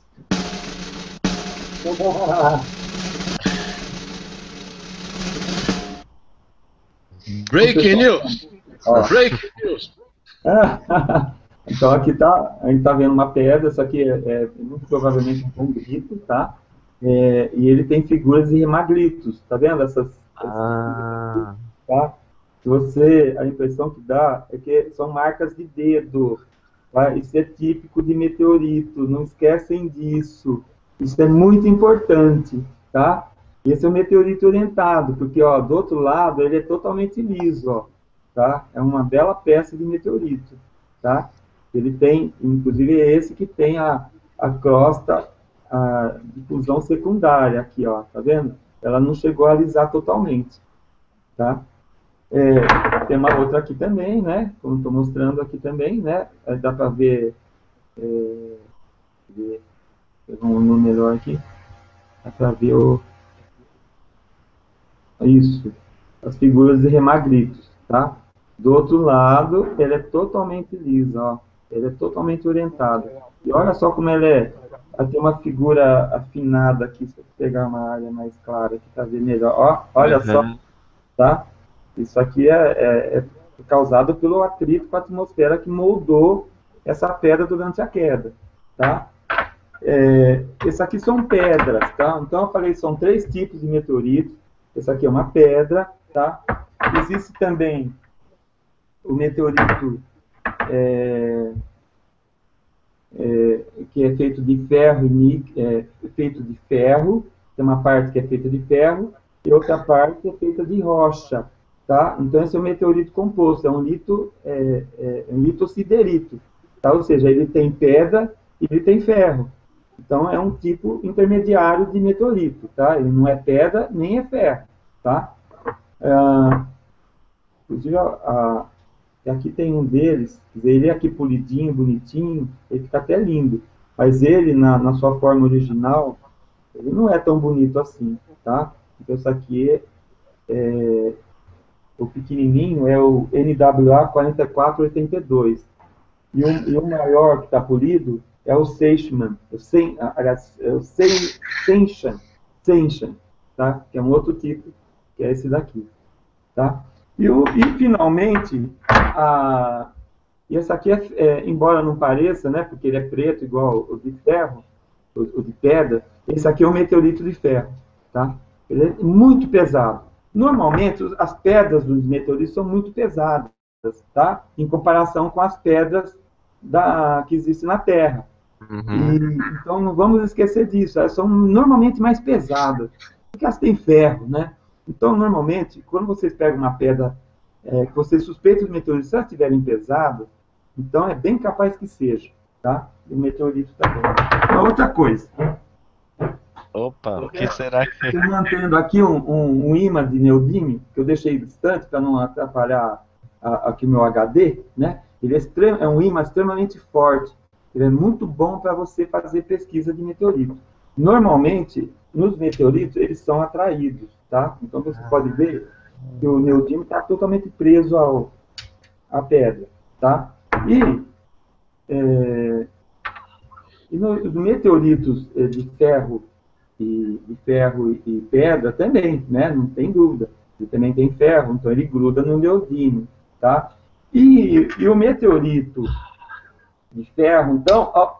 Breaking news! Breaking news! Então aqui a gente está vendo uma pedra, isso aqui é muito provavelmente um condrito, tá? E ele tem figuras de hemaglitos, tá vendo? Tá? A impressão que dá é que são marcas de dedo, tá? Isso é típico de meteorito, não esquecem disso. Isso é muito importante, tá? Esse é o meteorito orientado, porque ó, do outro lado ele é totalmente liso, ó, tá? É uma bela peça de meteorito, tá? Ele tem, inclusive é esse que tem a crosta de fusão secundária aqui, ó, tá vendo? Ela não chegou a alisar totalmente, tá? Tem uma outra aqui também, né? Como estou mostrando aqui também, né? Dá para ver, um melhor aqui, dá para ver isso, as figuras de hemaglitos, tá? Do outro lado, ele é totalmente liso, ó. Ele é totalmente orientado. E olha só como ele tem uma figura afinada aqui, se eu pegar uma área mais clara aqui para ver melhor. Ó, olha só, tá? Isso aqui é causado pelo atrito com a atmosfera que moldou essa pedra durante a queda, tá? Esses aqui são pedras, tá? Então eu falei, são 3 tipos de meteoritos. Esse aqui é uma pedra, tá? Existe também o meteorito que é feito de ferro feito de ferro, tem uma parte que é feita de ferro e outra parte é feita de rocha, tá? Então esse é um meteorito composto, é um litosiderito, tá? Ou seja, ele tem pedra e ele tem ferro. Então é um tipo intermediário de meteorito, tá? Ele não é pedra nem é ferro, tá? Inclusive, aqui tem um deles, quer dizer, ele é aqui polidinho, bonitinho, ele fica até lindo. Mas ele, na sua forma original, Ele não é tão bonito assim, tá? Então, isso aqui o pequenininho é o NWA 4482. E o maior que está polido é o Seichmann, Seishan, tá? Que é um outro tipo, que é esse daqui, tá? E finalmente, e esse aqui, embora não pareça, né, porque ele é preto igual o de ferro, o de pedra, esse aqui é um meteorito de ferro, tá? Ele é muito pesado. Normalmente, as pedras dos meteoritos são muito pesadas, tá? Em comparação com as pedras que existem na Terra. Então, não vamos esquecer disso. Elas são normalmente mais pesadas, porque elas têm ferro, né? Então, normalmente, quando vocês pegam uma pedra que vocês suspeitam de meteorito, se elas estiverem pesadas, então é bem capaz que seja, tá? E o meteorito também. Uma outra coisa. Opa, o que será que... Estou mantendo aqui um imã de neodímio, que eu deixei distante para não atrapalhar aqui o meu HD, né? Ele é um imã extremamente forte. Ele é muito bom para você fazer pesquisa de meteorito. Normalmente, nos meteoritos, eles são atraídos, tá? Então, você pode ver que o neodímio está totalmente preso à pedra, tá? E nos meteoritos de ferro e pedra também, né? Não tem dúvida. Ele também tem ferro, então ele gruda no neodímio, tá? E o meteorito de ferro, então, ó,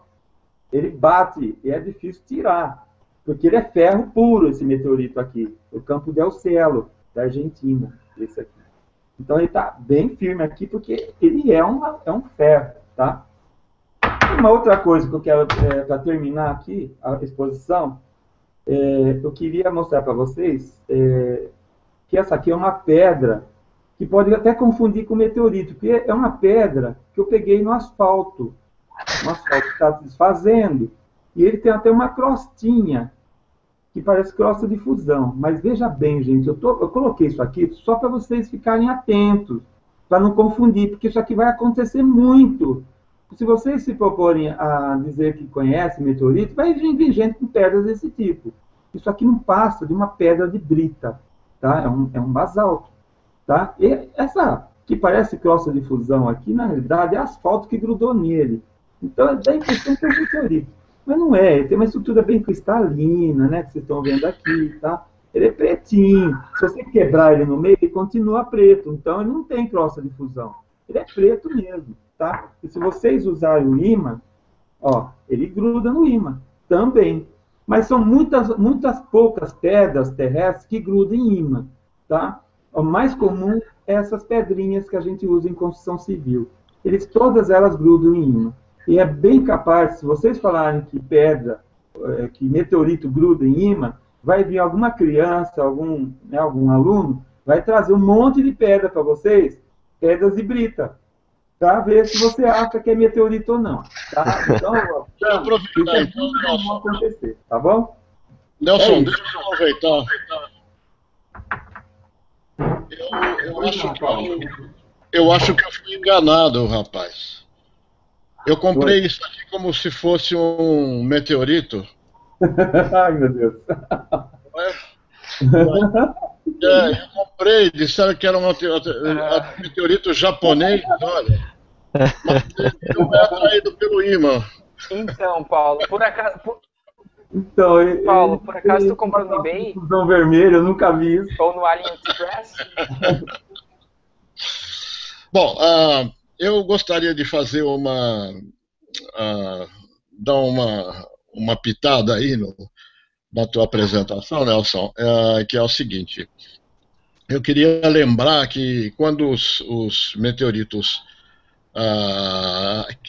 ele bate e é difícil tirar, porque ele é ferro puro, esse meteorito aqui, o Campo del Cielo, da Argentina, esse aqui. Então ele está bem firme aqui, porque ele é um ferro, tá? Uma outra coisa que eu quero, para terminar aqui a exposição, eu queria mostrar para vocês que essa aqui é uma pedra que pode até confundir com meteorito, porque é uma pedra que eu peguei no asfalto. O asfalto está se desfazendo, e ele tem até uma crostinha, que parece crosta de fusão. Mas veja bem, gente, eu coloquei isso aqui só para vocês ficarem atentos, para não confundir, porque isso aqui vai acontecer muito. Se vocês se proporem a dizer que conhecem meteorito, vai vir gente com pedras desse tipo. Isso aqui não passa de uma pedra de brita, tá? É um basalto, tá? E essa que parece crosta de fusão aqui, na realidade, é asfalto que grudou nele. Então, dá a impressão que é um meteorito. Mas não é, ele tem uma estrutura bem cristalina, né? Que vocês estão vendo aqui, tá? Ele é pretinho. Se você quebrar ele no meio, ele continua preto. Então, ele não tem crosta de fusão. Ele é preto mesmo, tá? E se vocês usarem o ímã, ó, ele gruda no ímã também. Mas são muitas poucas pedras terrestres que grudam em ímã, tá? O mais comum é essas pedrinhas que a gente usa em construção civil. Todas elas grudam em ímã. E é bem capaz, se vocês falarem que que meteorito gruda em ímã, vai vir alguma criança, algum aluno, vai trazer um monte de pedra para vocês, pedras de brita, para ver se você acha que é meteorito ou não. Tá? Então, isso é tudo que vai acontecer, tá bom? Nelson, deixa eu aproveitar. Eu acho que eu fui enganado, rapaz. Eu comprei isso aqui como se fosse um meteorito. Ai, meu Deus. Eu comprei, disseram que era um meteorito japonês, olha. Mas ele não é atraído pelo ímã. Então, Paulo, por acaso... Então, Paulo, por acaso tu comprou no eBay? Fusão vermelha, eu nunca vi isso. Ou no AliExpress? Bom, eu gostaria de fazer dar uma pitada aí na tua apresentação, Nelson, que é o seguinte. Eu queria lembrar que quando os meteoritos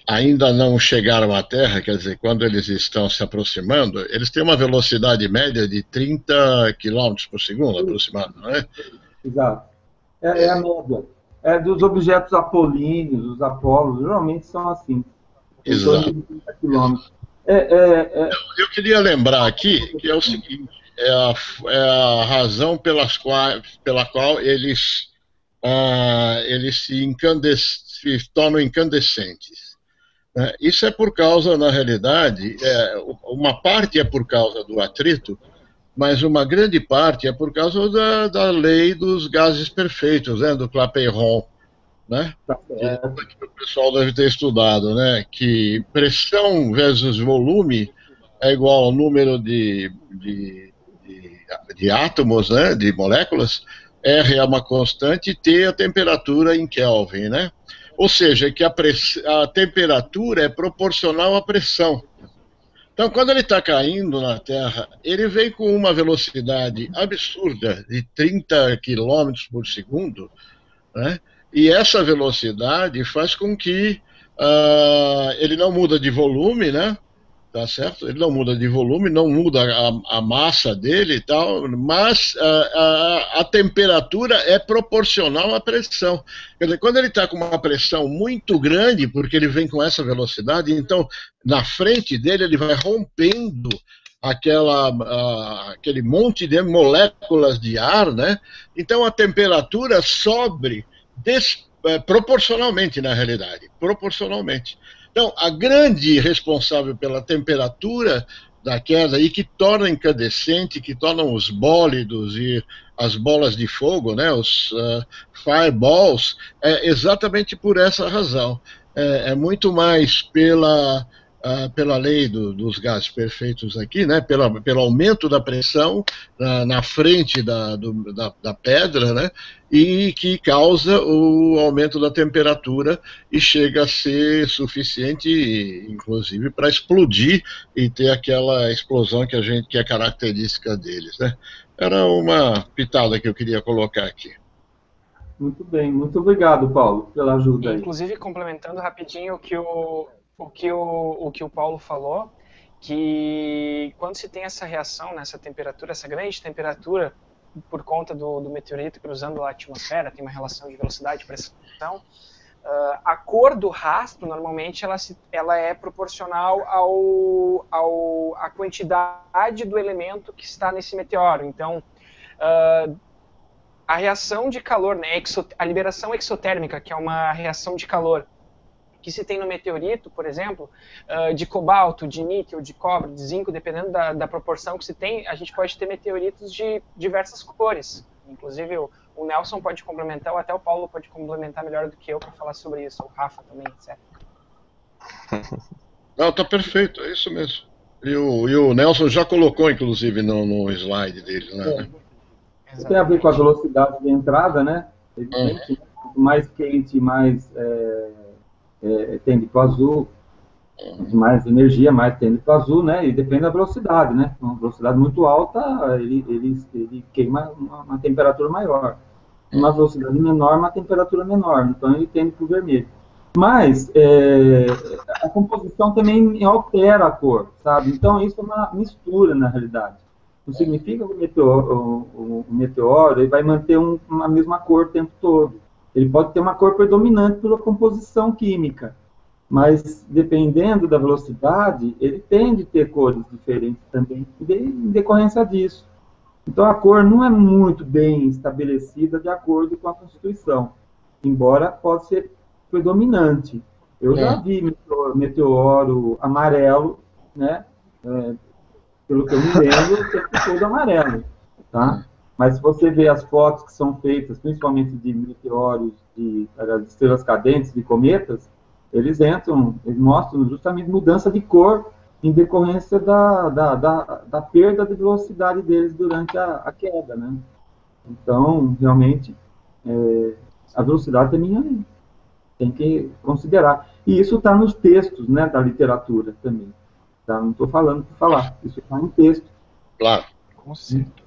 ainda não chegaram à Terra, quer dizer, quando eles estão se aproximando, eles têm uma velocidade média de 30 km por segundo, aproximado, não é? Exato. É a média. Dos objetos apolíneos, os Apolos, geralmente são assim. Exato. 30 quilômetros. Eu queria lembrar aqui que é o seguinte, é a razão pela qual eles se tornam incandescentes. né? Isso é por causa, na realidade, uma parte é por causa do atrito, mas uma grande parte é por causa da lei dos gases perfeitos, né, do Clapeyron, né? Tá Que o pessoal deve ter estudado, né? Que pressão vezes volume é igual ao número de átomos, né? De moléculas. R é uma constante, T é a temperatura em Kelvin, né? Ou seja, que a temperatura é proporcional à pressão. Então, quando ele está caindo na Terra, ele vem com uma velocidade absurda de 30 quilômetros por segundo, né? E essa velocidade faz com que ele não muda de volume, né? Tá certo? Ele não muda de volume, não muda a massa dele e tal, mas a temperatura é proporcional à pressão. Quer dizer, quando ele está com uma pressão muito grande, porque ele vem com essa velocidade, então na frente dele ele vai rompendo aquele monte de moléculas de ar, né? Então a temperatura sobe proporcionalmente, na realidade, proporcionalmente. Então, a grande responsável pela temperatura da queda e que torna incandescente, que tornam os bólidos e as bolas de fogo, né, os fireballs, é exatamente por essa razão. É muito mais pela lei dos gases perfeitos aqui, né, pelo aumento da pressão na frente da pedra, né, e que causa o aumento da temperatura e chega a ser suficiente, inclusive, para explodir e ter aquela explosão que é característica deles, né. Era uma pitada que eu queria colocar aqui. Muito bem, muito obrigado, Paulo, pela ajuda aí. Inclusive, complementando rapidinho o que o Paulo falou, que quando se tem essa reação, nessa temperatura, essa grande temperatura, por conta do meteorito cruzando a atmosfera, tem uma relação de velocidade e pressão, a cor do rastro, normalmente, ela é proporcional à quantidade do elemento que está nesse meteoro. Então, a reação de calor, né, a liberação exotérmica, que é uma reação de calor, que se tem no meteorito, por exemplo, de cobalto, de níquel, de cobre, de zinco, dependendo da proporção que se tem, a gente pode ter meteoritos de diversas cores. Inclusive, o Nelson pode complementar, ou até o Paulo pode complementar melhor do que eu para falar sobre isso, o Rafa também, etc. Não, tá perfeito, é isso mesmo. E o Nelson já colocou, inclusive, no slide dele, né? Tem a ver com a velocidade de entrada, né? Evidente, quanto mais quente, mais tende para o azul, mais energia, mais tende para o azul, né? E depende da velocidade, né? Uma velocidade muito alta, ele queima uma temperatura maior. Uma velocidade menor, uma temperatura menor. Então, ele tende para o vermelho. Mas a composição também altera a cor, sabe? Então, isso é uma mistura, na realidade. Não significa que o meteoro ele vai manter uma mesma cor o tempo todo. Ele pode ter uma cor predominante pela composição química, mas dependendo da velocidade, ele tende a ter cores diferentes também, em decorrência disso. Então a cor não é muito bem estabelecida de acordo com a Constituição, embora possa ser predominante. Eu já vi meteoro amarelo, né? Pelo que eu me lembro, o tempo todo amarelo, tá? Mas se você vê as fotos que são feitas, principalmente de meteoros, de estrelas cadentes, de cometas, eles mostram justamente mudança de cor em decorrência da perda de velocidade deles durante a queda, né? Então, realmente, a velocidade também tem que considerar. E isso está nos textos, né, da literatura também. Tá? Não estou falando por falar, isso está no texto. Claro. Com certeza.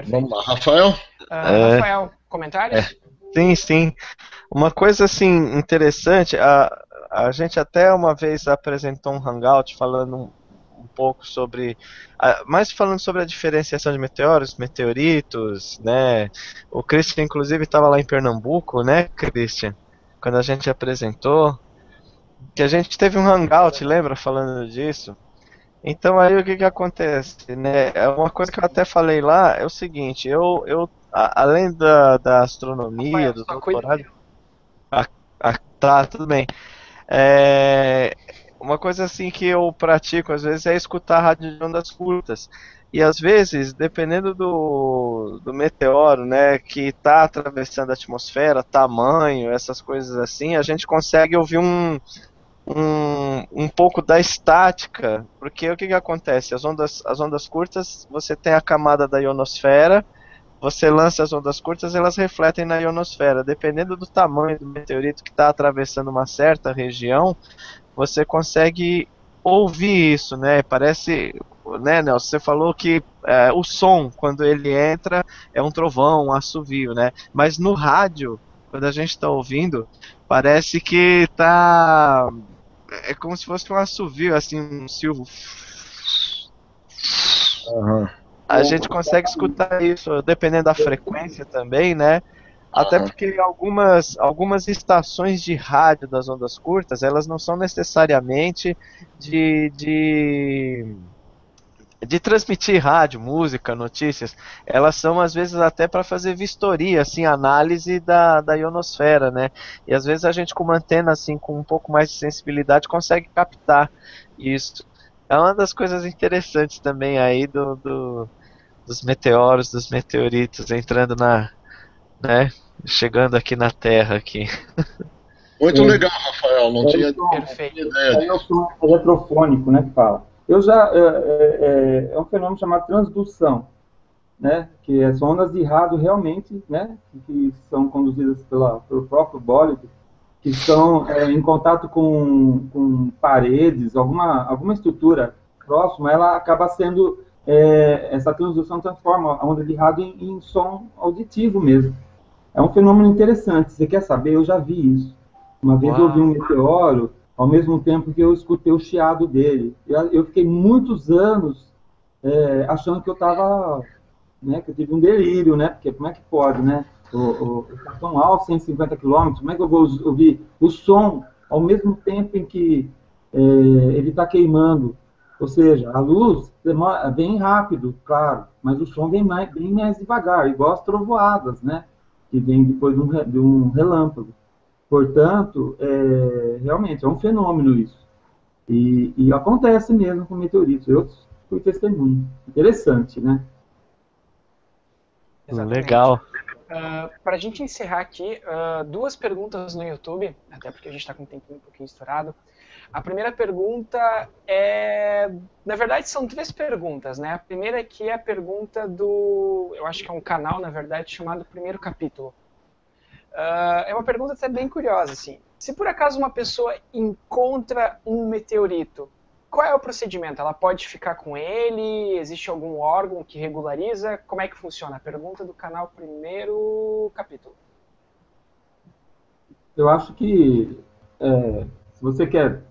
Vamos lá, Rafael? Rafael, comentários? Sim. Uma coisa assim interessante, a gente até uma vez apresentou um hangout falando um pouco sobre, mais falando sobre a diferenciação de meteoros, meteoritos, né? O Christian inclusive estava lá em Pernambuco, né, Christian? Quando a gente apresentou, que a gente teve um hangout, lembra, falando disso? Então aí o que acontece, né? Uma coisa que eu até falei lá é o seguinte, além da astronomia, do doutorado, Tá, tudo bem. É, uma coisa assim que eu pratico às vezes é escutar rádio de ondas curtas. E às vezes, dependendo do meteoro, né, que está atravessando a atmosfera, tamanho, essas coisas assim, a gente consegue ouvir um pouco da estática, porque o que que acontece? As ondas curtas, você tem a camada da ionosfera, você lança as ondas curtas, elas refletem na ionosfera. Dependendo do tamanho do meteorito que está atravessando uma certa região, você consegue ouvir isso, né? Parece, né, Nelson? Você falou que o som, quando ele entra, é um trovão, um assovio, né? Mas no rádio, quando a gente está ouvindo, parece que tá. É como se fosse um assovio, assim, um silvo. Aham, A gente consegue escutar isso, dependendo da frequência também, né? Até aham. porque algumas estações de rádio das ondas curtas, elas não são necessariamente de, de, de transmitir rádio, música, notícias. Elas são, às vezes, até para fazer vistoria, assim, análise da ionosfera, né? E às vezes a gente com uma antena, assim, com um pouco mais de sensibilidade, consegue captar isso. É uma das coisas interessantes também aí dos meteoros, dos meteoritos entrando né, chegando aqui na Terra aqui. Muito É, legal, Rafael. Não é o tinha som, Perfeito. ideia aí é o disso. som eletrofônico, né, que fala. Eu já, é um fenômeno chamado transdução, né, que são ondas de rádio realmente, né, que são conduzidas pelo próprio bólido, que estão em contato com paredes, alguma estrutura próxima, ela acaba sendo, essa transdução transforma a onda de rádio em som auditivo mesmo. É um fenômeno interessante. Você quer saber? Eu já vi isso. Uma vez eu vi um Uau! meteoro, ao mesmo tempo que eu escutei o chiado dele. Eu fiquei muitos anos achando que eu estava, né, que eu tive um delírio, né? Porque como é que pode, né? Está tão alto, 150 quilômetros, como é que eu vou ouvir o som ao mesmo tempo em que ele está queimando? Ou seja, a luz vem rápido, claro, mas o som vem bem mais devagar, igual as trovoadas, né? Que vem depois de um relâmpago. Portanto, realmente é um fenômeno isso. E acontece mesmo com meteoritos. Eu fui testemunho. Interessante, né? Exatamente. Legal. Para a gente encerrar aqui, duas perguntas no YouTube, até porque a gente está com um tempinho um pouquinho estourado. A primeira pergunta na verdade, são três perguntas, né? A primeira aqui é a pergunta eu acho que é um canal, na verdade, chamado Primeiro Capítulo. É uma pergunta até bem curiosa, assim. Se por acaso uma pessoa encontra um meteorito, qual é o procedimento? Ela pode ficar com ele? Existe algum órgão que regulariza? Como é que funciona? A pergunta do canal Primeiro Capítulo. Eu acho que se você quer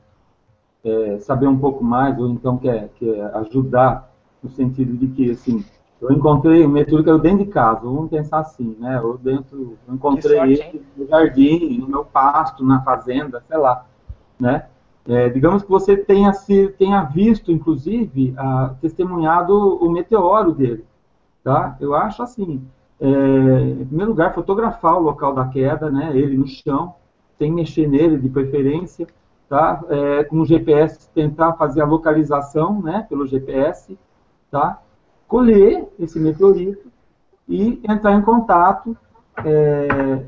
saber um pouco mais, ou então quer ajudar, no sentido de que, assim, eu encontrei um meteorito que caiu dentro de casa, vamos pensar assim, né? Eu Que encontrei sorte, hein? ele no jardim, no meu pasto, na fazenda, sei lá, né? Digamos que você tenha visto, inclusive, testemunhado o meteoro dele, tá? Eu acho assim, em primeiro lugar, fotografar o local da queda, né? Ele no chão, sem mexer nele, de preferência, tá? Com o GPS, tentar fazer a localização, né? Pelo GPS, tá? Colher esse meteorito e entrar em contato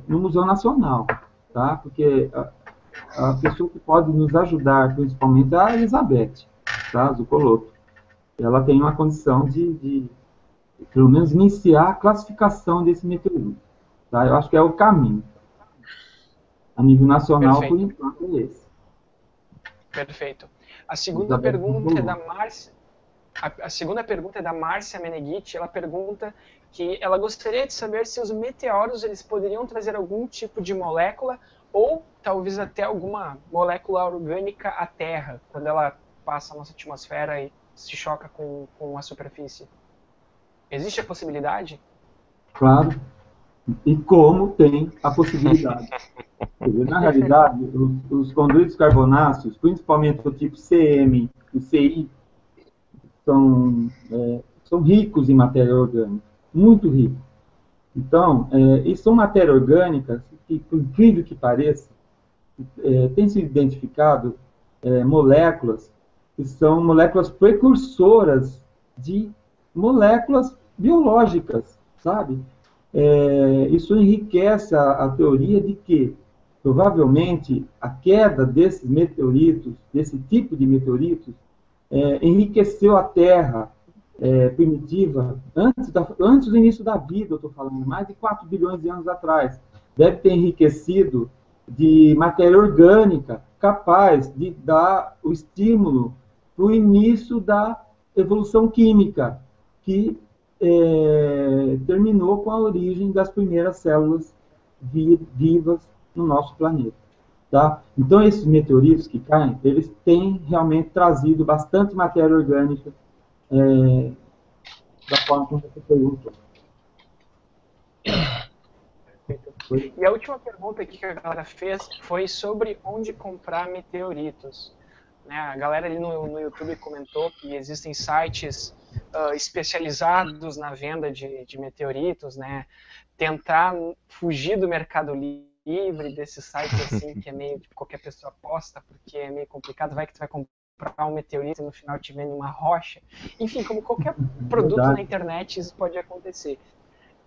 no Museu Nacional, tá? Porque a pessoa que pode nos ajudar, principalmente, é a Elizabeth, tá? Zucoloto. Ela tem uma condição de, pelo menos, iniciar a classificação desse meteorito, tá? Eu acho que é o caminho. A nível nacional, por Perfeito, enquanto, é esse. perfeito. A segunda Elizabeth pergunta é da Zucoloto. Márcia. A segunda pergunta é da Márcia Meneghitti. Ela pergunta que ela gostaria de saber se os meteoros eles poderiam trazer algum tipo de molécula ou talvez até alguma molécula orgânica à Terra, quando ela passa a nossa atmosfera e se choca com a superfície. Existe a possibilidade? Claro. E como tem a possibilidade. Quer dizer, na realidade, os condritos carbonáceos, principalmente o tipo CM e CI, são ricos em matéria orgânica, muito ricos. Então, e são matéria orgânica que, por incrível que pareça, tem sido identificado moléculas que são moléculas precursoras de moléculas biológicas, sabe? Isso enriquece a teoria de que, provavelmente, a queda desses meteoritos, desse tipo de meteoritos, enriqueceu a Terra primitiva antes do início da vida, eu estou falando, mais de 4 bilhões de anos atrás. Deve ter enriquecido de matéria orgânica capaz de dar o estímulo para o início da evolução química, que terminou com a origem das primeiras células vivas no nosso planeta. Tá? Então, esses meteoritos que caem, eles têm realmente trazido bastante matéria orgânica da forma como você perguntou. E a última pergunta aqui que a galera fez foi sobre onde comprar meteoritos. Né? A galera ali no YouTube comentou que existem sites especializados na venda de meteoritos, né? Tentar fugir do Mercado Livre, desses sites assim, que é meio que qualquer pessoa posta, porque é meio complicado, vai que tu vai comprar um meteorito e no final te vende uma rocha. Enfim, como qualquer produto na internet, isso pode acontecer.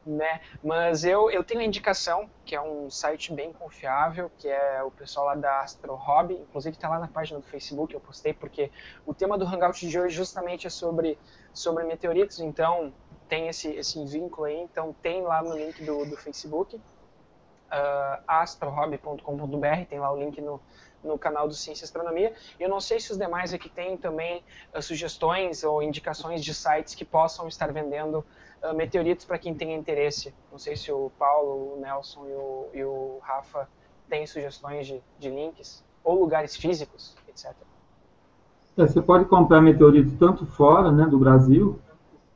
Né? Mas eu tenho a indicação, que é um site bem confiável, que é o pessoal lá da Astro Hobby, inclusive está lá na página do Facebook, eu postei, porque o tema do Hangout de hoje justamente é sobre meteoritos, então tem esse vínculo aí, então tem lá no link do Facebook, astrohobby.com.br, tem lá o link no canal do Ciência e Astronomia. Eu não sei se os demais aqui têm também sugestões ou indicações de sites que possam estar vendendo meteoritos para quem tenha interesse. Não sei se o Paulo, o Nelson e o Rafa têm sugestões de links ou lugares físicos, etc. Você pode comprar meteoritos tanto fora, né, do Brasil.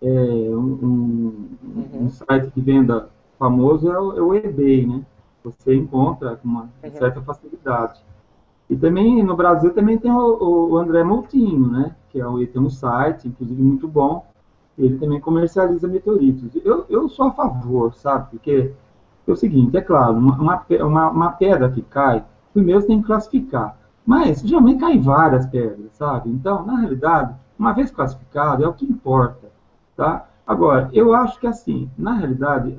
Um site que venda famoso é o eBay, né? Você encontra com uma certa facilidade. E também no Brasil também tem o André Moutinho, né? Ele tem um site, inclusive muito bom. Ele também comercializa meteoritos. Eu sou a favor, sabe? Porque é o seguinte, é claro, uma pedra que cai, primeiro você tem que classificar. Mas geralmente caem várias pedras, sabe? Então, na realidade, uma vez classificado, é o que importa, tá? Agora, eu acho que assim, na realidade,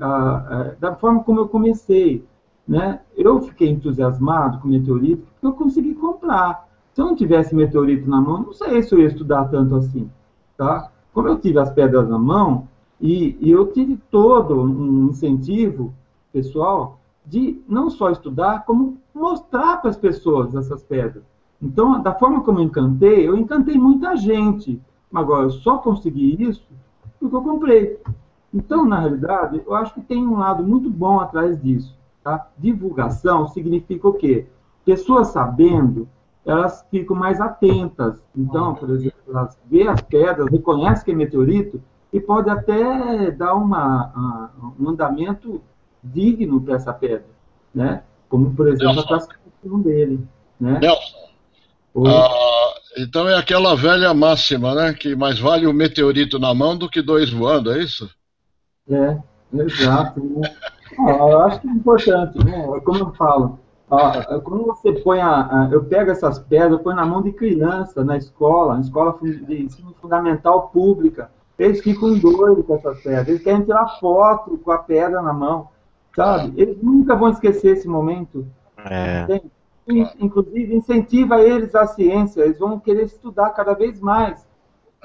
da forma como eu comecei, né? Eu fiquei entusiasmado com meteorito porque eu consegui comprar. Se eu não tivesse meteorito na mão, não sei se eu ia estudar tanto assim, tá? Como eu tive as pedras na mão, e eu tive todo um incentivo pessoal de não só estudar, como mostrar para as pessoas essas pedras. Então, da forma como eu encantei muita gente. Agora, eu só consegui isso porque eu comprei. Então, na realidade, eu acho que tem um lado muito bom atrás disso. Tá? Divulgação significa o quê? Pessoas sabendo, elas ficam mais atentas. Então, por exemplo, elas vê as pedras, reconhecem que é meteorito e pode até dar um andamento digno para essa pedra, né? Como, por exemplo, a classificação dele. Né? Nelson, então é aquela velha máxima, né? Que mais vale um meteorito na mão do que dois voando, é isso? Exato. Né? Eu acho que é importante, né? Como eu falo, quando você põe eu pego essas pedras, eu ponho na mão de criança na escola de ensino fundamental pública, eles ficam doidos com essas pedras, eles querem tirar foto com a pedra na mão, sabe? Eles nunca vão esquecer esse momento. Inclusive, incentiva eles à ciência, eles vão querer estudar cada vez mais,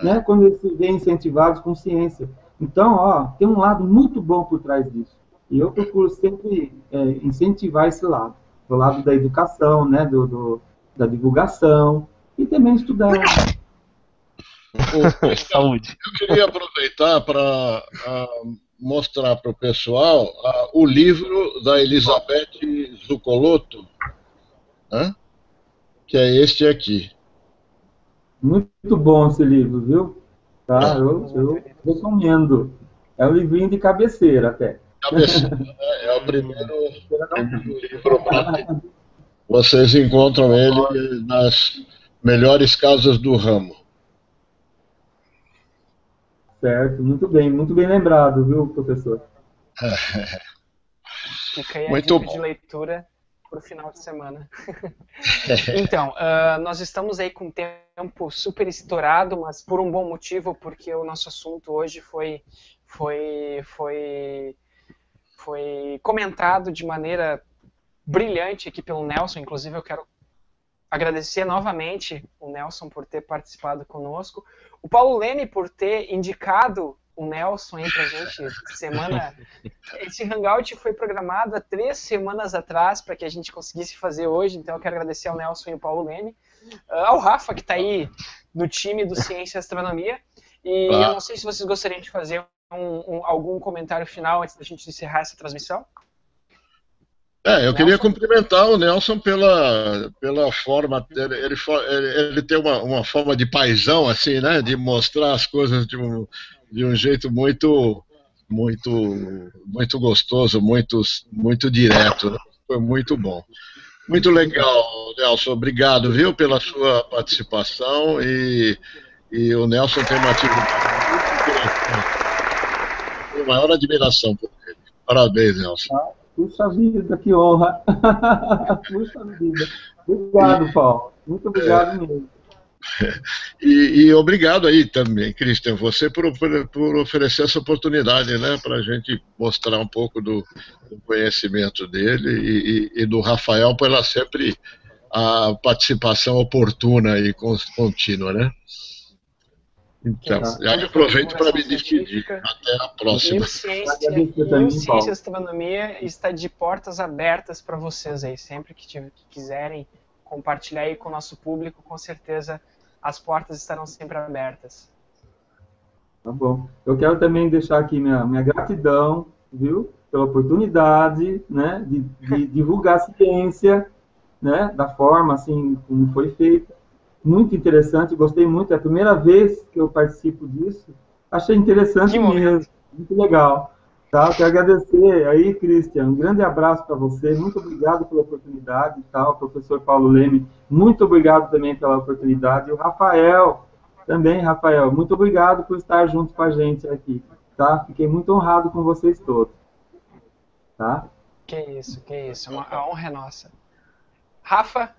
né? Quando eles se veem incentivados com ciência. Então, tem um lado muito bom por trás disso. E eu procuro sempre incentivar esse lado. O lado da educação, né? Da divulgação. E também estudar. Saúde. Eu queria aproveitar para mostrar para o pessoal o livro da Elizabeth Zuccoloto, né? Que é este aqui. Muito bom esse livro, viu? Tá? Eu recomendo. É um livrinho de cabeceira até. Cabeceira, né? É o primeiro livro. Vocês encontram ele nas melhores casas do ramo. Certo, muito bem lembrado, viu, professor? Fica aí a Muito dica bom. de leitura pro final de semana. Então, nós estamos aí com tempo super estourado, mas por um bom motivo, porque o nosso assunto hoje foi comentado de maneira brilhante aqui pelo Nelson. Inclusive, eu quero agradecer novamente o Nelson por ter participado conosco, o Paulo Leme por ter indicado o Nelson aí pra gente semana. Esse Hangout foi programado há 3 semanas atrás para que a gente conseguisse fazer hoje, então eu quero agradecer ao Nelson e ao Paulo Leme, ao Rafa, que está aí no time do Ciência e Astronomia, e eu não sei se vocês gostariam de fazer algum comentário final antes da gente encerrar essa transmissão. Eu queria cumprimentar o Nelson pela forma, ele tem uma forma de paizão, assim, né, de mostrar as coisas de um jeito muito gostoso, muito direto, né? Foi muito bom. Muito legal, Nelson, obrigado, viu, pela sua participação, e o Nelson tem uma atividade muito interessante. Tenho maior admiração por ele. Parabéns, Nelson. Puxa vida, que honra. Puxa vida. Obrigado, Paulo. Muito obrigado mesmo. E obrigado aí também, Christian, você por oferecer essa oportunidade, né, para a gente mostrar um pouco do conhecimento dele, e do Rafael pela sempre a participação oportuna e contínua, né? Então, já aproveito para me despedir. Até a próxima. E o Ciência e Astronomia está de portas abertas para vocês aí. Sempre que quiserem compartilhar aí com o nosso público, com certeza as portas estarão sempre abertas. Tá bom. Eu quero também deixar aqui minha gratidão, viu, pela oportunidade, né, de divulgar a ciência, né, da forma assim como foi feita. Muito interessante, gostei muito, é a primeira vez que eu participo disso, achei interessante mesmo, muito legal. Tá? Quero agradecer aí, Christian, um grande abraço para você, muito obrigado pela oportunidade, tá? O professor Paulo Leme, muito obrigado também pela oportunidade, e o Rafael, também, Rafael, muito obrigado por estar junto com a gente aqui, tá? Fiquei muito honrado com vocês todos, tá? Que isso, a honra é nossa. Rafa?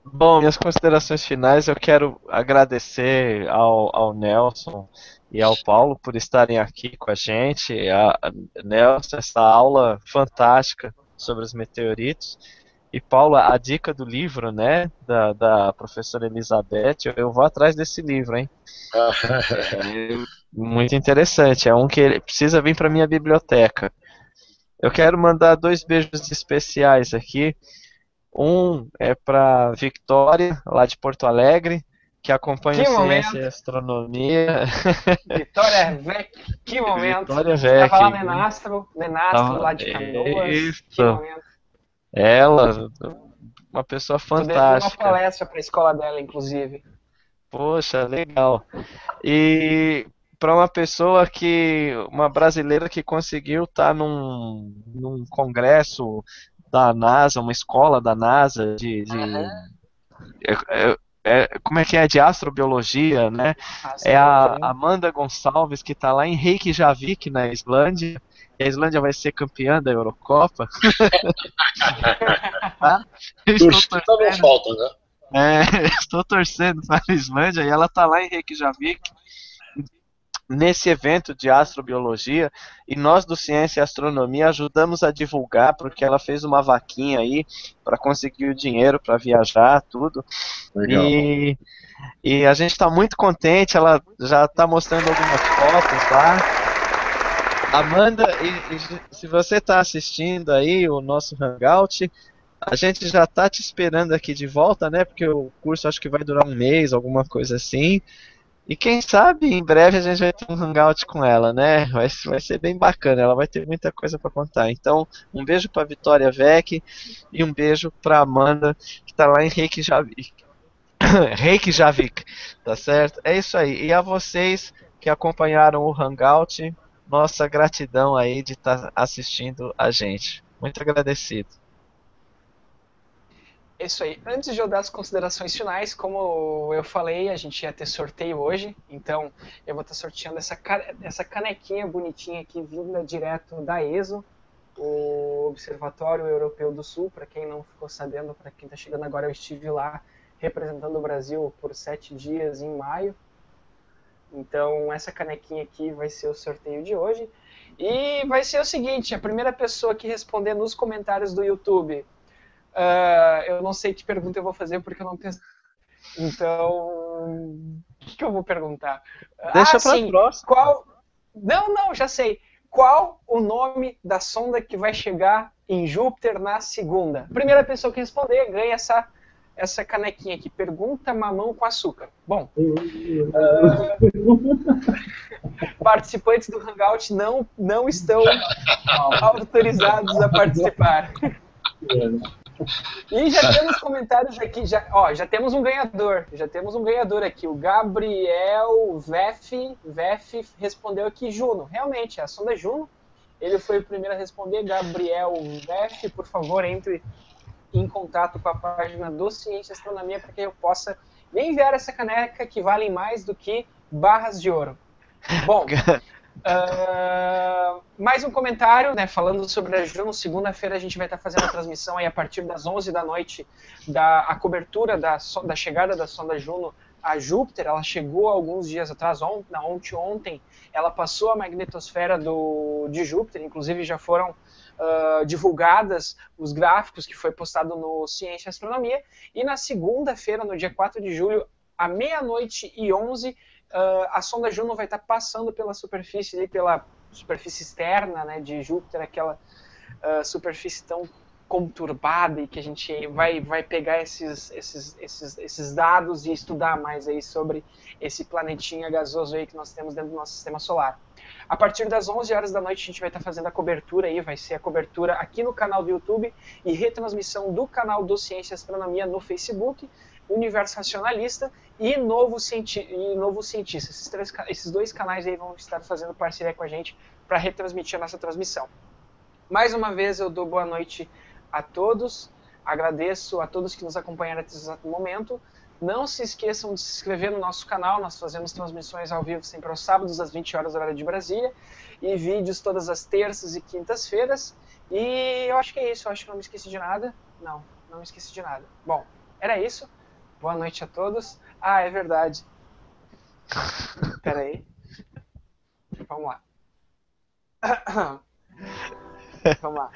Bom, minhas considerações finais, eu quero agradecer ao Nelson e ao Paulo por estarem aqui com a gente. Nelson, essa aula fantástica sobre os meteoritos. E Paulo, a dica do livro, né, da professora Elizabeth, eu vou atrás desse livro, hein? Muito interessante, é um que ele precisa vir para minha biblioteca. Eu quero mandar 2 beijos especiais aqui. Um é para Victoria, lá de Porto Alegre, que acompanha a Ciência e Astronomia. Vitória Vec, que momento! Vitória Vec. Estava lá Nenastro lá de Canoas. Isso. Que momento! Ela, uma pessoa fantástica. Tô devendo uma palestra para a escola dela, inclusive. Poxa, legal. E para uma brasileira que conseguiu estar num congresso da NASA, uma escola da NASA como é que é? De astrobiologia, né? É a Amanda Gonçalves, que está lá em Reykjavik, na Islândia. E a Islândia vai ser campeã da Eurocopa. Torcida não falta, né? Estou torcendo para a Islândia, e ela está lá em Reykjavik, nesse evento de astrobiologia, e nós do Ciência e Astronomia ajudamos a divulgar, porque ela fez uma vaquinha aí para conseguir o dinheiro para viajar, tudo. Legal. E a gente está muito contente, ela já está mostrando algumas fotos lá. Amanda, se você está assistindo aí o nosso Hangout, a gente já está te esperando aqui de volta, né? Porque o curso acho que vai durar 1 mês, alguma coisa assim. E quem sabe em breve a gente vai ter um hangout com ela, né? Vai ser bem bacana, ela vai ter muita coisa para contar. Então, um beijo para Vitória Vec e um beijo para Amanda, que está lá em Reykjavik. Reykjavik, tá certo? É isso aí. E a vocês que acompanharam o hangout, nossa gratidão aí de estar assistindo a gente. Muito agradecido. É isso aí. Antes de eu dar as considerações finais, como eu falei, a gente ia ter sorteio hoje, então eu vou estar sorteando essa canequinha bonitinha aqui, vinda direto da ESO, o Observatório Europeu do Sul. Para quem não ficou sabendo, para quem está chegando agora, eu estive lá representando o Brasil por 7 dias em maio. Então essa canequinha aqui vai ser o sorteio de hoje. E vai ser o seguinte, a primeira pessoa que responder nos comentários do YouTube, eu não sei que pergunta eu vou fazer porque eu não penso. Então, o que eu vou perguntar? Deixa pra próxima. Qual... Não, já sei. Qual o nome da sonda que vai chegar em Júpiter na segunda? Primeira pessoa que responder ganha essa canequinha aqui. Pergunta mamão com açúcar. Bom, participantes do Hangout não estão autorizados a participar. E já temos comentários aqui, já temos um ganhador. Já temos um ganhador aqui. O Gabriel Vef respondeu aqui Juno. Realmente, a sonda Juno. Ele foi o primeiro a responder. Gabriel Vef, por favor, entre em contato com a página do Ciência e Astronomia para que eu possa lhe enviar essa caneca que vale mais do que barras de ouro. Bom, mais um comentário, né, falando sobre a Juno. Segunda-feira a gente vai estar fazendo a transmissão aí a partir das 11 da noite, a cobertura da chegada da sonda Juno a Júpiter. Ela chegou alguns dias atrás, ontem, ela passou a magnetosfera de Júpiter, inclusive já foram divulgadas os gráficos que foi postado no Ciência e Astronomia, e na segunda-feira, no dia 4 de julho, à 00h11, a sonda Juno vai estar passando pela superfície, ali, pela superfície externa, né, de Júpiter, aquela superfície tão conturbada, e que a gente vai pegar esses dados e estudar mais aí sobre esse planetinha gasoso aí que nós temos dentro do nosso sistema solar. A partir das 11 horas da noite a gente vai estar fazendo a cobertura aí, vai ser a cobertura aqui no canal do YouTube e retransmissão do canal do Ciência e Astronomia no Facebook, Universo Racionalista e Novo Cientista. Esses dois canais aí vão estar fazendo parceria com a gente para retransmitir a nossa transmissão. Mais uma vez eu dou boa noite a todos, agradeço a todos que nos acompanharam até esse exato momento. Não se esqueçam de se inscrever no nosso canal, nós fazemos transmissões ao vivo sempre aos sábados às 20 horas horário de Brasília e vídeos todas as terças e quintas-feiras. E eu acho que é isso, eu acho que não me esqueci de nada. Não me esqueci de nada. Bom, era isso. Boa noite a todos. Ah, é verdade. Espera aí. Vamos lá. Vamos lá.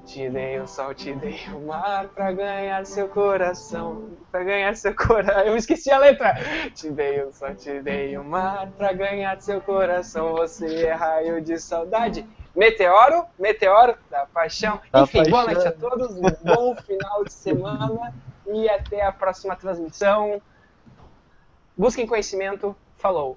Te dei o sol, te dei o mar pra ganhar seu coração. Pra ganhar seu coração. Eu esqueci a letra. Te dei o sol, te dei o mar pra ganhar seu coração. Você é raio de saudade. Meteoro da paixão. Enfim, boa noite a todos. Bom final de semana. E até a próxima transmissão. Busquem conhecimento. Falou.